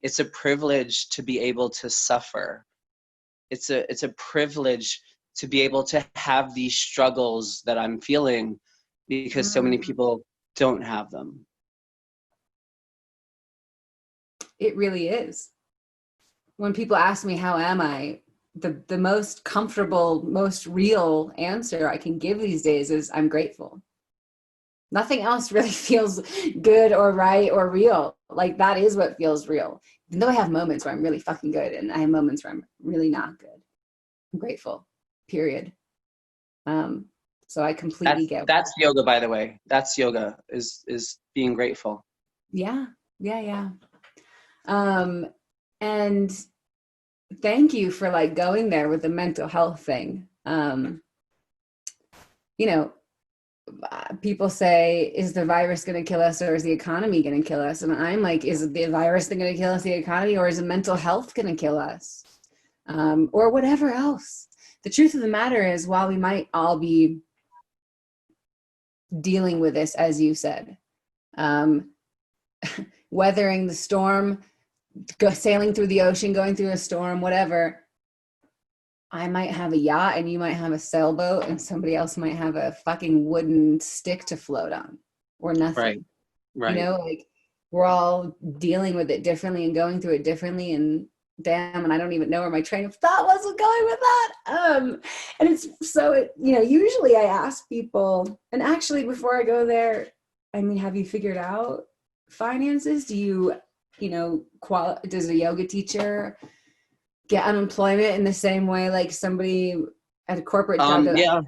It's a privilege to be able to suffer. It's a privilege to be able to have these struggles that I'm feeling because so many people don't have them. It really is. When people ask me, how am I? The most comfortable, most real answer I can give these days is I'm grateful. Nothing else really feels good or right or real. Like that is what feels real. Even though I have moments where I'm really fucking good and I have moments where I'm really not good. I'm grateful, period. So I completely get that's yoga, by the way. That's yoga, is being grateful. Yeah. And thank you for like going there with the mental health thing. People say, is the virus going to kill us or is the economy going to kill us? And I'm like, is the virus going to kill us, the economy, or is the mental health going to kill us? Or whatever else. The truth of the matter is, while we might all be dealing with this, as you said, weathering the storm, sailing through the ocean, going through a storm, whatever, I might have a yacht and you might have a sailboat and somebody else might have a fucking wooden stick to float on or nothing. Right. Like we're all dealing with it differently and going through it differently, and damn, and I don't even know where my train of thought was going with that. And it's so, usually I ask people, and actually before I go there, I mean, have you figured out finances? Do you, does a yoga teacher get unemployment in the same way like somebody at a corporate job? Yeah.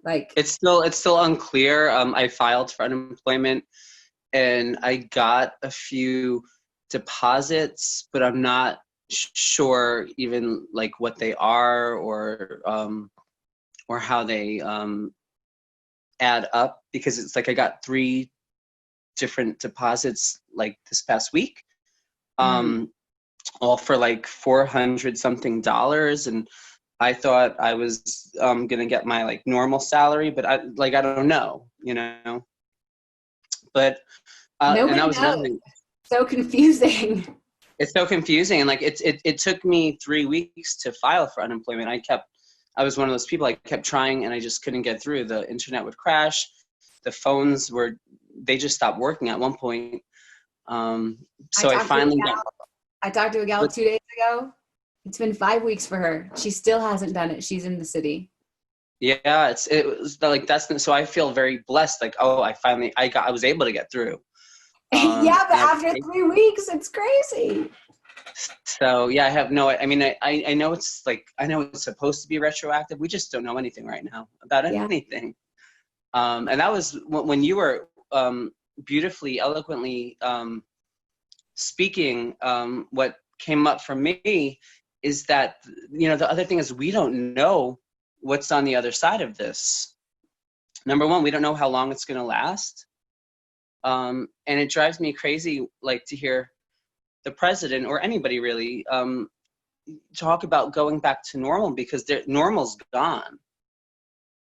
Like it's still unclear. I filed for unemployment and I got a few deposits, but I'm not sure even like what they are or how they add up, because it's like I got 3 different deposits like this past week, all for like $400 something, and I thought I was gonna get my like normal salary, but I don't know, but nobody and that was knows. So confusing. It's so confusing, and like it took me 3 weeks to file for unemployment. I was one of those people, I kept trying and I just couldn't get through. The internet would crash, the phones they just stopped working at one point. So I finally got. I talked to a gal 2 days ago. It's been 5 weeks for her. She still hasn't done it. She's in the city. Yeah, it was like so I feel very blessed. Like, oh, I was able to get through. Yeah, but after 3 weeks, it's crazy. So yeah, I mean, I know it's like, I know it's supposed to be retroactive. We just don't know anything right now about anything. And that was when you were beautifully, eloquently speaking. What came up for me is that, the other thing is we don't know what's on the other side of this. Number one, we don't know how long it's going to last. And it drives me crazy, like, to hear the president or anybody really talk about going back to normal, because normal's gone.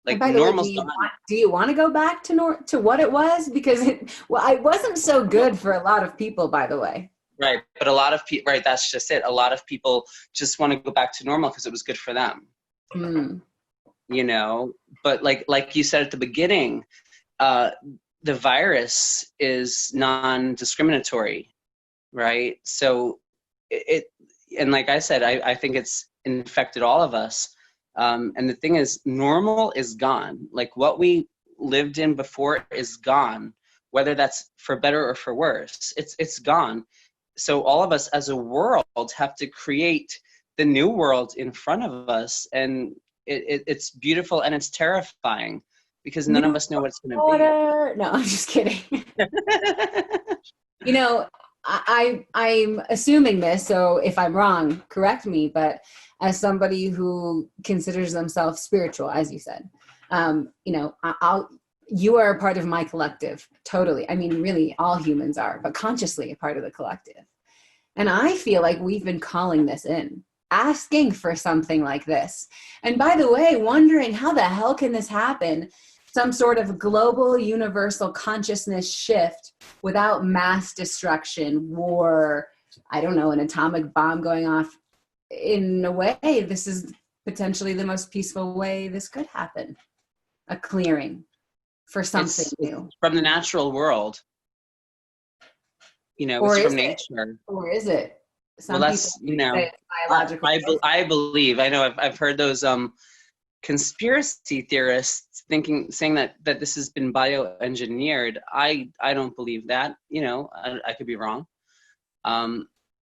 Like, normal's gone. Do you want to go back to what it was? Because it wasn't so good for a lot of people, by the way. Right, but a lot of people, right, that's just it. A lot of people just want to go back to normal because it was good for them. But like you said at the beginning, the virus is non-discriminatory, right? So and like I said, I think it's infected all of us. And the thing is, normal is gone. Like what we lived in before is gone, whether that's for better or for worse. It's gone. so all of us as a world have to create the new world in front of us, and it's beautiful and it's terrifying because none of New us know what it's going to be. order. No, I'm just kidding. You know, I'm assuming this, so if I'm wrong, correct me. But as somebody who considers themselves spiritual, as you said, you know, you are a part of my collective, totally. I mean, really, all humans are, but consciously a part of the collective. And I feel like we've been calling this in, asking for something like this. And by the way, wondering how the hell can this happen? Some sort of global universal consciousness shift without mass destruction, war, I don't know, an atomic bomb going off. In a way, this is potentially the most peaceful way this could happen. A clearing for something new. It's from the natural world. You know, Or it's is from it? nature. Or is it? Some Well, people that's, you know, say it's biological. I believe, I know I've heard those conspiracy theorists saying that this has been bioengineered. I don't believe that. You know, I could be wrong.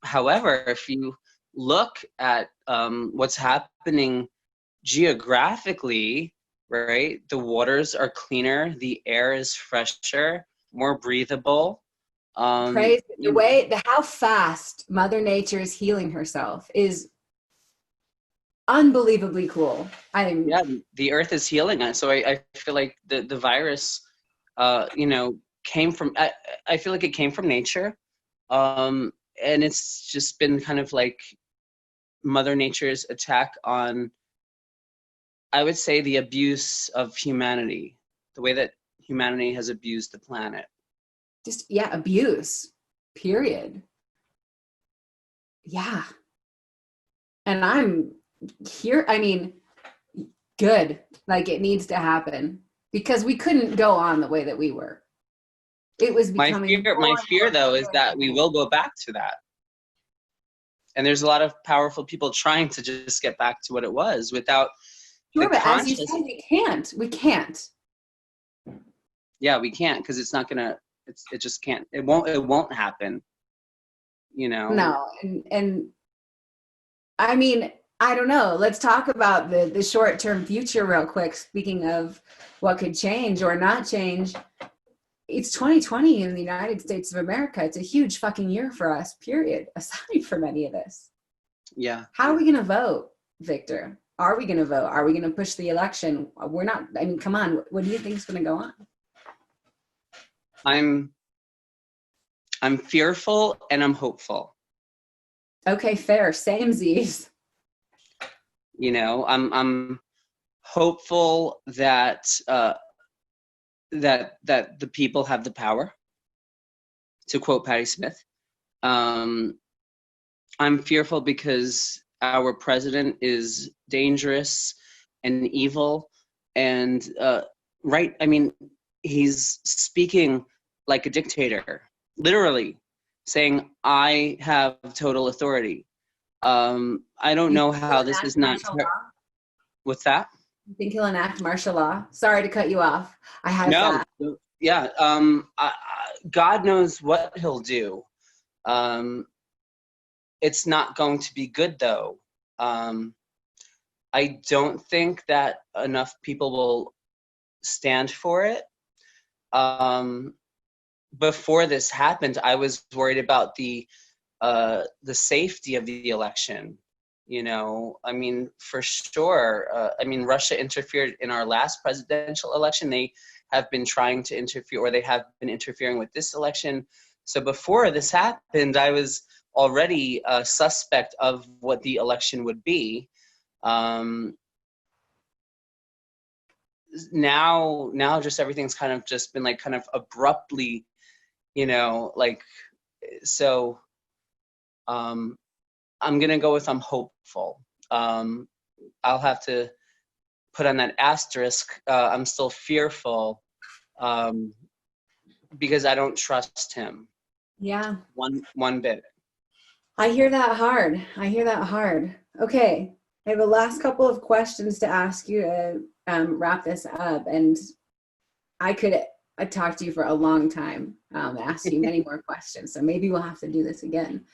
However, if you look at what's happening geographically, right, the waters are cleaner, the air is fresher, more breathable. Praise the way, how fast Mother Nature is healing herself is unbelievably cool. Yeah, the earth is healing us. So I feel like the virus, you know, came from, I feel like it came from nature. And it's just been kind of like Mother Nature's attack on, I would say, the abuse of humanity, the way that humanity has abused the planet. Just, yeah, abuse, period. Yeah. And I'm here, I mean, good. Like, it needs to happen because we couldn't go on the way that we were. It was becoming my fear though is that we will go back to that. And there's a lot of powerful people trying to just get back to what it was without sure, but as you said, we can't. Yeah, we can't, because it's not gonna, it just can't, it won't happen, you know. No. And I mean, I don't know. Let's talk about the short-term future real quick. Speaking of what could change or not change, it's 2020 in the United States of America. It's a huge fucking year for us, period, aside from any of this. Yeah. How are we going to vote, Victor? Are we going to vote? Are we going to push the election? We're not, I mean, come on. What do you think is going to go on? I'm fearful and I'm hopeful. Okay, fair. Samesies. You know, I'm hopeful that that the people have the power, to quote Patti Smith. I'm fearful because our president is dangerous and evil, and right, I mean, he's speaking like a dictator, literally saying, I have total authority. I don't know how this is not. What's that? You think he'll enact martial law? Sorry to cut you off. I have that. Yeah. God knows what he'll do. It's not going to be good, though. I don't think that enough people will stand for it. Before this happened, I was worried about the safety of the election. You know, I mean, for sure. I mean, Russia interfered in our last presidential election. They have been trying to interfere, or they have been interfering with this election. So before this happened, I was already a suspect of what the election would be. Now just everything's kind of just been like kind of abruptly, you know, like, so I'm gonna go with I'm hopeful. I'll have to put on that asterisk. I'm still fearful because I don't trust him. Yeah. One bit. I hear that hard. Okay. I have a last couple of questions to ask you to wrap this up. And I could I talked to you for a long time, asked you many more questions. So maybe we'll have to do this again.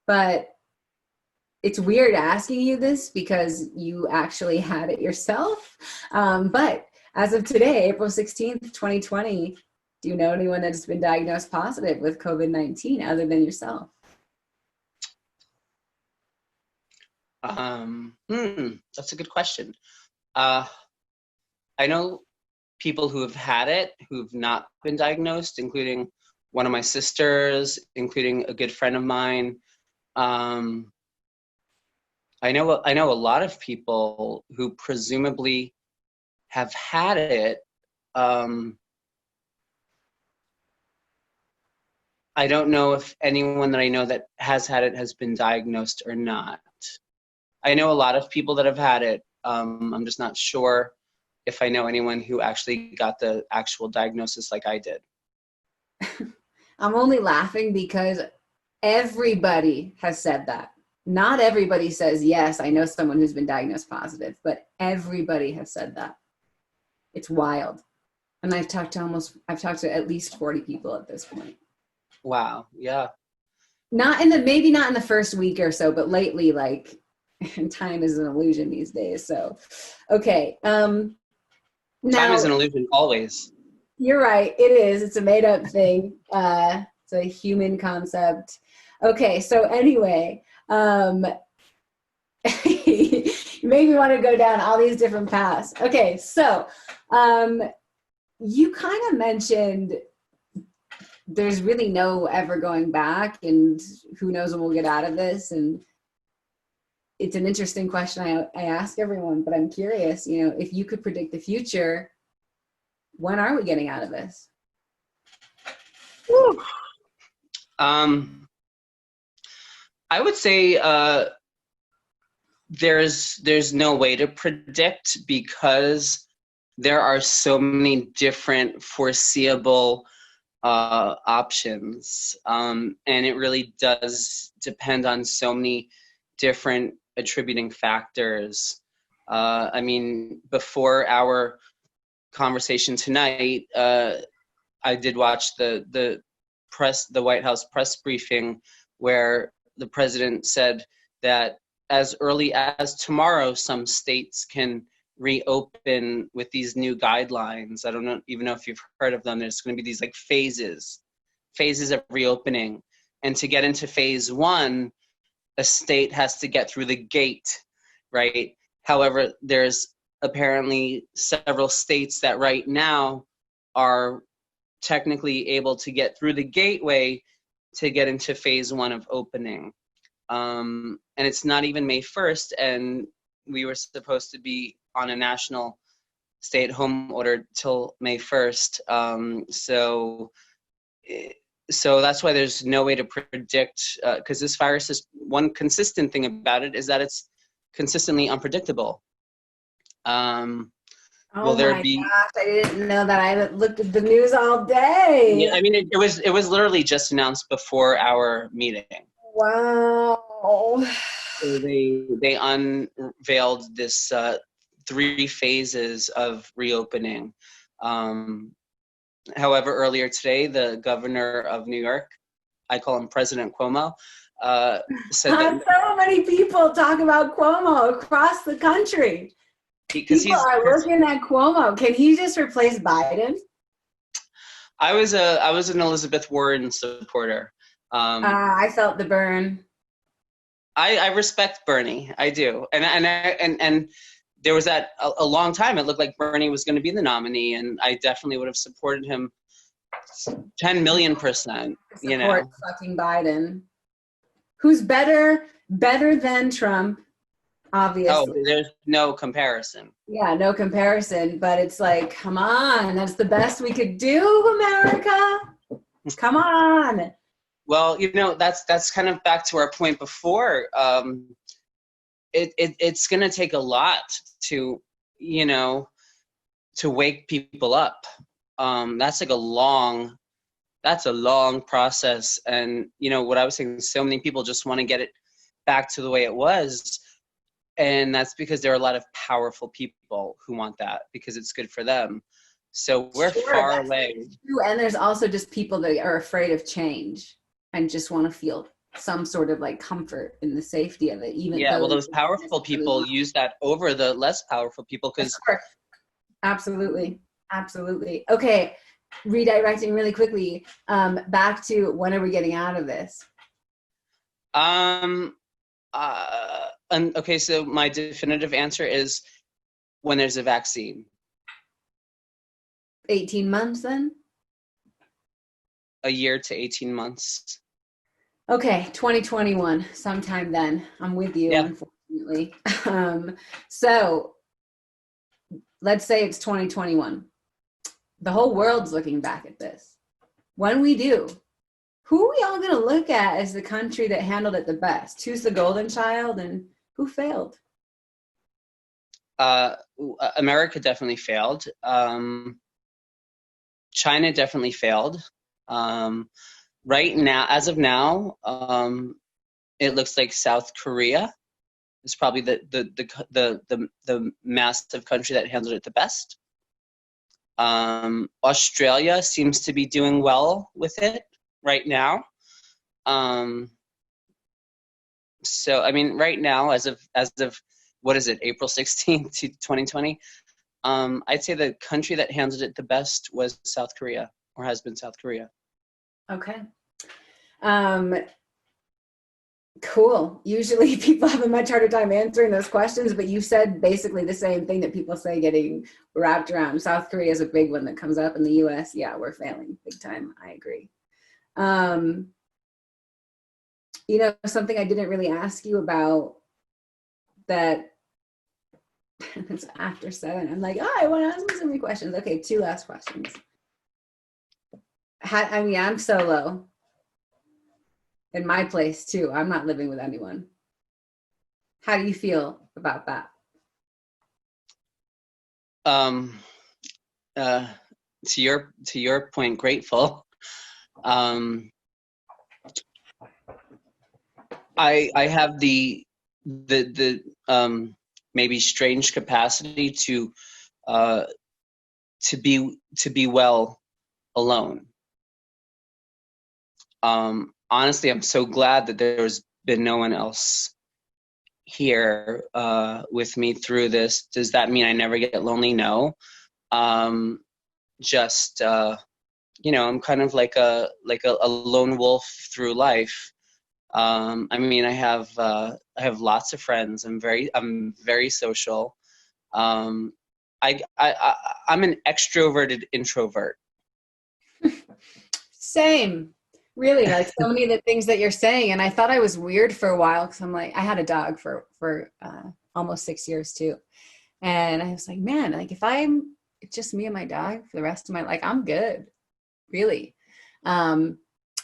But it's weird asking you this because you actually had it yourself. But as of today, April 16th, 2020, do you know anyone that's been diagnosed positive with COVID-19 other than yourself? That's a good question. I know people who have had it who've not been diagnosed, including one of my sisters, including a good friend of mine. I know a lot of people who presumably have had it. I don't know if anyone that I know that has had it has been diagnosed or not. I know a lot of people that have had it. I'm just not sure if I know anyone who actually got the actual diagnosis like I did. I'm only laughing because everybody has said that. Not everybody says, yes, I know someone who's been diagnosed positive, but everybody has said that. It's wild. And I've talked to at least 40 people at this point. Wow. Yeah. Maybe not in the first week or so, but lately, like, time is an illusion these days. So, okay. Time is an illusion always. You're right. It is. It's a made up thing. It's a human concept. Okay. So anyway, you make me want to go down all these different paths. Okay. So, you kind of mentioned there's really no ever going back, and who knows when we'll get out of this. And it's an interesting question I ask everyone, but I'm curious, if you could predict the future, when are we getting out of this? Woo. I would say there's no way to predict because there are so many different foreseeable options, and it really does depend on so many different attributing factors. I mean, before our conversation tonight, I did watch the White House press briefing where the president said that as early as tomorrow, some states can reopen with these new guidelines. I don't even know if you've heard of them. There's going to be these like phases of reopening. And to get into phase one, a state has to get through the gate, right? However, there's apparently several states that right now are technically able to get through the gateway to get into phase one of opening. And it's not even May 1st, and we were supposed to be on a national stay-at-home order till May 1st. So that's why there's no way to predict, because this virus is, one consistent thing about it is that it's consistently unpredictable. Oh my gosh, I didn't know that. I haven't looked at the news all day. Yeah, I mean, it was literally just announced before our meeting. Wow. So they unveiled this 3 phases of reopening. However, earlier today, the governor of New York, I call him President Cuomo, said that so many people talk about Cuomo across the country. People are looking at Cuomo. Can he just replace Biden? I was an Elizabeth Warren supporter. I felt the burn. I respect Bernie. I do, and there was that a long time. It looked like Bernie was going to be the nominee, and I definitely would have supported him 10 million%. Support fucking Biden, who's better than Trump, obviously. Oh, there's no comparison. Yeah, no comparison. But it's like, come on, that's the best we could do, America. Come on. Well, that's kind of back to our point before. It's going to take a lot to wake people up. That's a long process. And what I was saying, so many people just want to get it back to the way it was. And that's because there are a lot of powerful people who want that because it's good for them. So we're Sure, far that's away. true. And there's also just people that are afraid of change and just want to feel some sort of like comfort in the safety of it, even Yeah, though well, they those powerful don't really people want use that over the less powerful people it. because Sure. Absolutely. Absolutely. Okay. Redirecting really quickly. Back to when are we getting out of this? um and okay, so my definitive answer is when there's a vaccine. 18 months then? A year to 18 months. Okay, 2021, sometime then. I'm with you, Yeah. unfortunately. So let's say it's 2021. The whole world's looking back at this. When we do, who are we all going to look at as the country that handled it the best? Who's the golden child and who failed? Uh, America definitely failed. China definitely failed. Right now, as of now, it looks like South Korea is probably the massive country that handled it the best. Australia seems to be doing well with it right now. So I mean, right now, as of what is it, April 16th, 2020? I'd say the country that handled it the best was South Korea, or has been South Korea. Okay. Cool. Usually people have a much harder time answering those questions, but you said basically the same thing that people say getting wrapped around. South Korea is a big one that comes up in the US. Yeah, we're failing big time. I agree. You know, something I didn't really ask you about that it's after 7. I'm like, oh, I want to ask you so many questions. Okay, 2 last questions. I mean, I'm solo in my place too. I'm not living with anyone. How do you feel about that? To your point, grateful. I have the maybe strange capacity to be well alone. Honestly, I'm so glad that there's been no one else here with me through this. Does that mean I never get lonely? No. Just I'm kind of like a lone wolf through life. I mean, I have lots of friends. I'm very social. I'm an extroverted introvert. Same. Really, like so many of the things that you're saying. And I thought I was weird for a while because I'm like, I had a dog for almost 6 years too. And I was like, man, like if I'm it's just me and my dog for the rest of my life, I'm good, really. And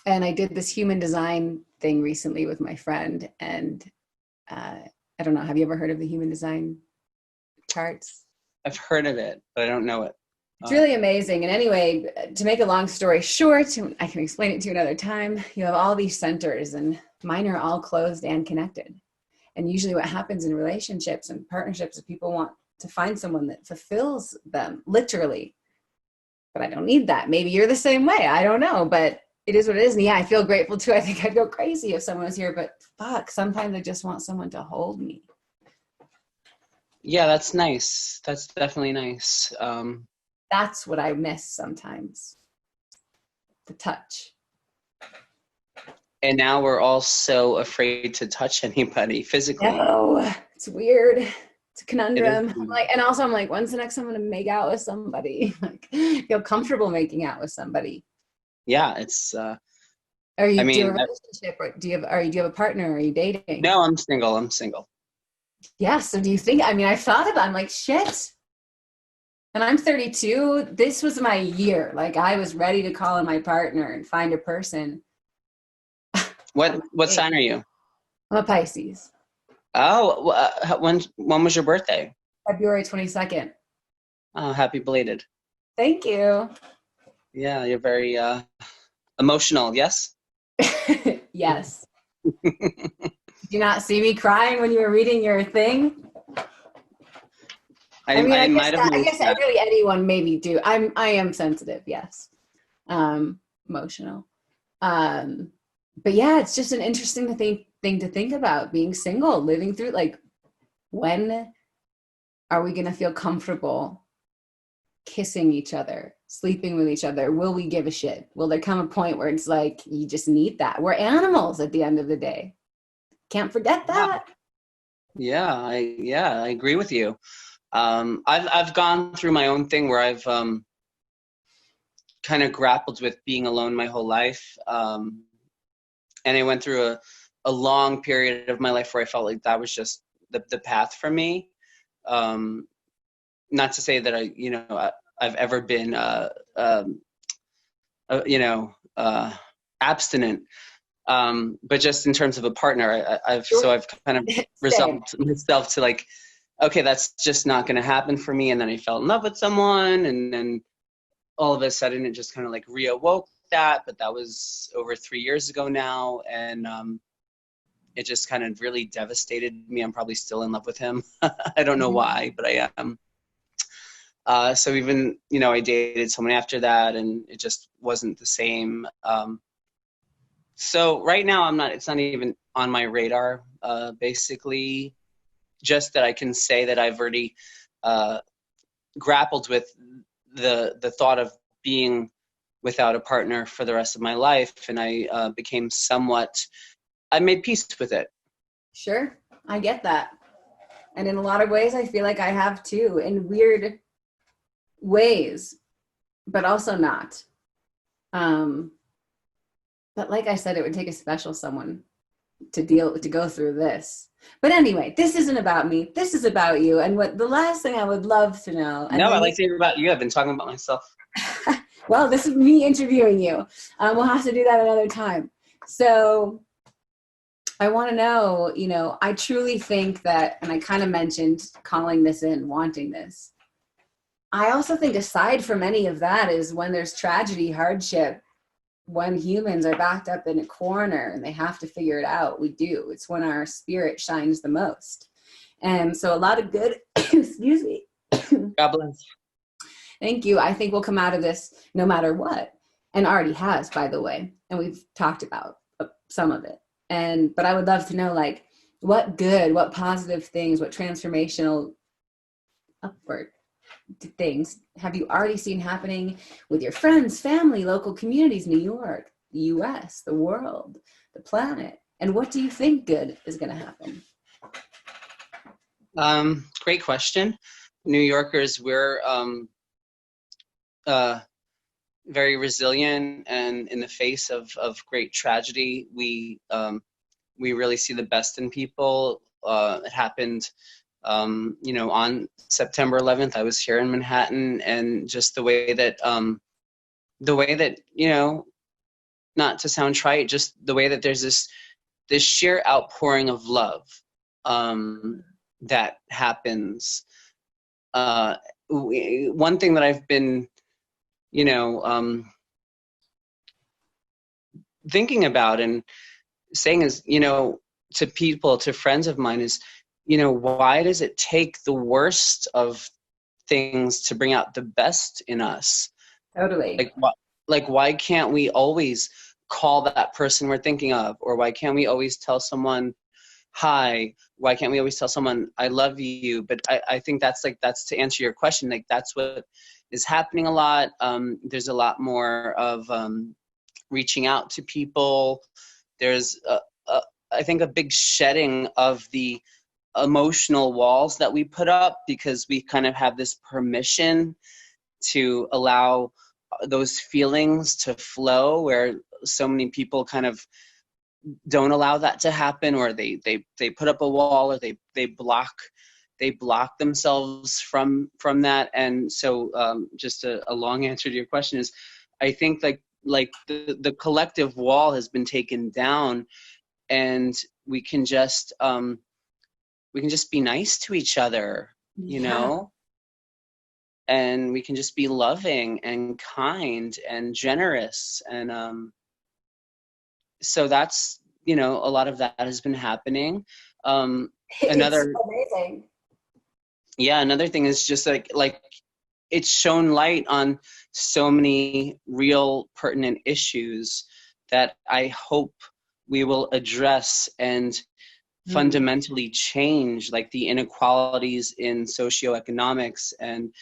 I did this human design thing recently with my friend. And I don't know, have you ever heard of the human design charts? I've heard of it, but I don't know it. It's really amazing. And anyway, to make a long story short, I can explain it to you another time. You have all these centers, and mine are all closed and connected. And usually, what happens in relationships and partnerships is people want to find someone that fulfills them, literally. But I don't need that. Maybe you're the same way. I don't know, but it is what it is. And yeah, I feel grateful too. I think I'd go crazy if someone was here, but fuck, sometimes I just want someone to hold me. Yeah, that's nice. That's definitely nice. That's what I miss sometimes. The touch. And now we're all so afraid to touch anybody physically. No, it's weird. It's a conundrum. It is. I'm like, and also I'm like, when's the next time I'm gonna make out with somebody? Like, feel comfortable making out with somebody. Yeah, it's. Are you I do you mean, have a relationship, or do you have a partner? Are you dating? no, I'm single. I'm single. Yeah. So do you think? I mean, I've thought about. I'm like, shit. And I'm 32. This was my year. Like, I was ready to call in my partner and find a person. What sign are you? I'm a Pisces. Oh, when was your birthday? February 22nd. Oh, happy belated. Thank you. Yeah, you're very emotional. Yes. Yes. Did you not see me crying when you were reading your thing? I mean, I might have I noticed guess that. really anyone maybe do. I am sensitive, yes. Emotional. Um, but yeah, it's just an interesting thing to think about, being single, living through, like, when are we going to feel comfortable kissing each other, sleeping with each other? Will we give a shit? Will there come a point where it's like, you just need that? We're animals at the end of the day. Can't forget Yeah, that. yeah, I agree with you. I've gone through my own thing where I've kind of grappled with being alone my whole life. And I went through a long period of my life where I felt like that was just the path for me. Um, Not to say that I've ever been, you know, abstinent. But just in terms of a partner, Sure. I've kind of Same. resolved myself to like, okay, that's just not going to happen for me. And then I fell in love with someone, and then all of a sudden it just kind of like reawoke that. But that was over 3 years ago now, and it just kind of really devastated me. I'm probably still in love with him. I don't know Mhm. why, but I am. So even I dated someone after that, and it just wasn't the same. So right now I'm not. It's not even on my radar. Basically, just that I can say that I've already uh, grappled with the thought of being without a partner for the rest of my life, and I became somewhat. I made peace with it. Sure. I get that. And in a lot of ways, I feel like I have too, in weird ways, but also not. Um, but like I said, it would take a special someone to go through this. But anyway, this isn't about me. This is about you. And what the last thing I would love to know, and No, I then like to hear about you. I've been talking about myself. well, this is me interviewing you. We'll have to do that another time. So I want to know, I truly think that, and I kind of mentioned calling this in, wanting this. I also think aside from any of that is when there's tragedy, hardship, when humans are backed up in a corner and they have to figure it out, we do. It's when our spirit shines the most. And so a lot of good, excuse me, God bless. thank you. I think we'll come out of this no matter what, and already has, by the way. And we've talked about some of it. But I would love to know, like, what good, what positive things, what transformational upward things have you already seen happening with your friends, family, local communities, New York, the US, the world, the planet? And what do you think good is going to happen? Great question. New Yorkers, we're uh, very resilient, and in the face of great tragedy, we really see the best in people. It happened, on September 11th. I was here in Manhattan, and just the way that not to sound trite, just the way that there's this sheer outpouring of love that happens. One thing that I've been, you know, thinking about and saying is, to people, to friends of mine is, why does it take the worst of things to bring out the best in us? Totally. Why can't we always call that person we're thinking of? Or why can't we always tell someone, hi? Why can't we always tell someone, I love you? But I think that's to answer your question. Like, that's what is happening a lot. There's a lot more of reaching out to people. There's I think a big shedding of the emotional walls that we put up, because we kind of have this permission to allow those feelings to flow, where so many people kind of don't allow that to happen, or they put up a wall, or they block themselves from that. And so just a long answer to your question is, I think the collective wall has been taken down, and we can just be nice to each other, you Yeah. know and we can just be loving and kind and generous. And so that's, a lot of that has been happening. It's Another amazing. Yeah, another thing is just like it's shown light on so many real pertinent issues that I hope we will address and Hmm. fundamentally change, like the inequalities in socioeconomics, and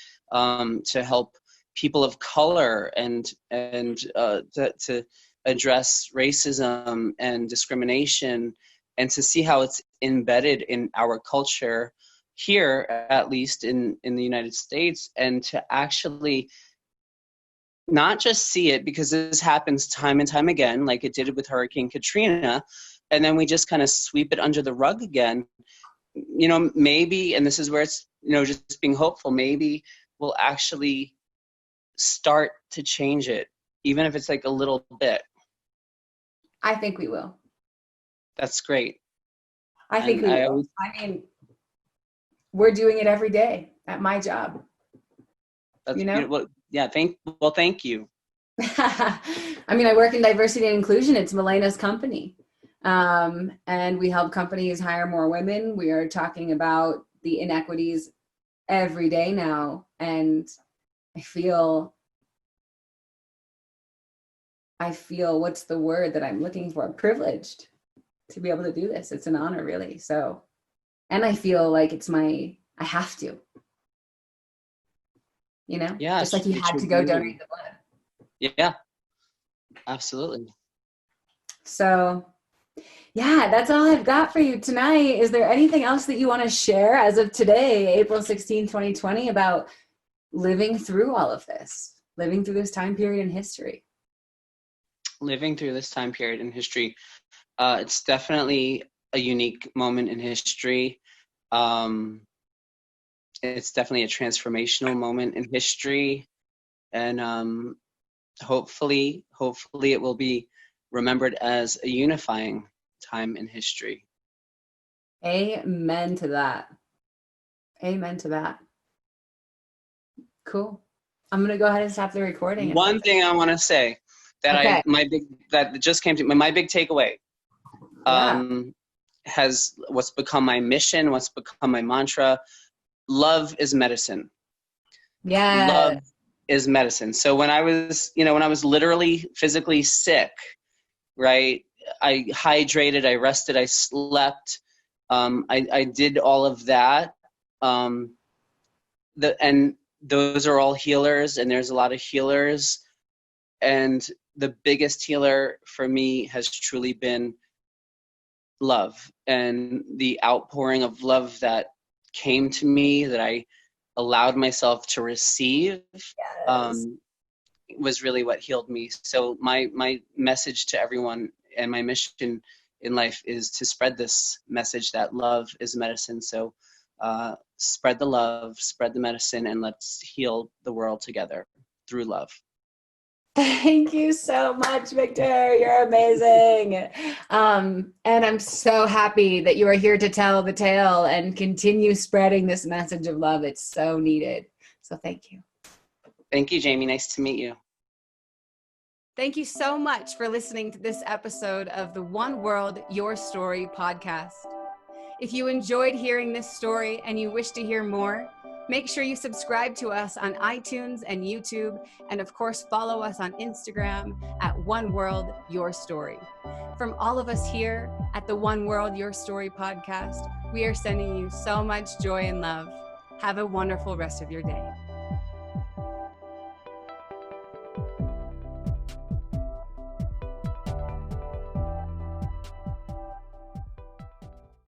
to help people of color, and to address racism and discrimination, and to see how it's embedded in our culture here, at least in the United States, and to actually not just see it, because this happens time and time again, like it did with Hurricane Katrina, and then we just kind of sweep it under the rug again. Maybe, and this is where it's, just being hopeful, maybe we'll actually start to change it, even if it's like a little bit. I think we will. That's great. I think And we I will. always, I mean, we're doing it every day at my job, that's you know? beautiful. Yeah, thank you. I mean, I work in diversity and inclusion. It's Milena's company. And we help companies hire more women. We are talking about the inequities every day now. And I feel, what's the word that I'm looking for? Privileged to be able to do this. It's an honor, really. So, and I feel like I have to, Yeah, just like you it's had your to go duty. donate the blood. Yeah, absolutely. So, yeah, that's all I've got for you tonight. Is there anything else that you want to share as of today, April 16, 2020, about living through all of this, living through this time period in history? Living through this time period in history, it's definitely a unique moment in history. Um, it's definitely a transformational moment in history, and hopefully it will be remembered as a unifying time in history. Amen to that. Amen to that. Cool. I'm going to go ahead and stop the recording if One that's thing I want to say that okay. that just came to me, my big takeaway, Yeah. um, has what's become my mission, what's become my mantra. Love is medicine. Yeah. Love is medicine. So when I was literally physically sick, right? I hydrated, I rested, I slept. I did all of that. Um, and those are all healers, and there's a lot of healers. And the biggest healer for me has truly been love, and the outpouring of love that came to me, that I allowed myself to receive, Yes. um, was really what healed me. So my message to everyone, and my mission in life, is to spread this message that love is medicine. So spread the love, spread the medicine, and let's heal the world together through love. Thank you so much, Victor. You're amazing. And I'm so happy that you are here to tell the tale and continue spreading this message of love. It's so needed. So thank you. Thank you, Jamie. Nice to meet you. Thank you so much for listening to this episode of the One World, Your Story podcast. If you enjoyed hearing this story and you wish to hear more, make sure you subscribe to us on iTunes and YouTube, and of course, follow us on Instagram at One World, Your Story. From all of us here at the One World, Your Story podcast, we are sending you so much joy and love. Have a wonderful rest of your day.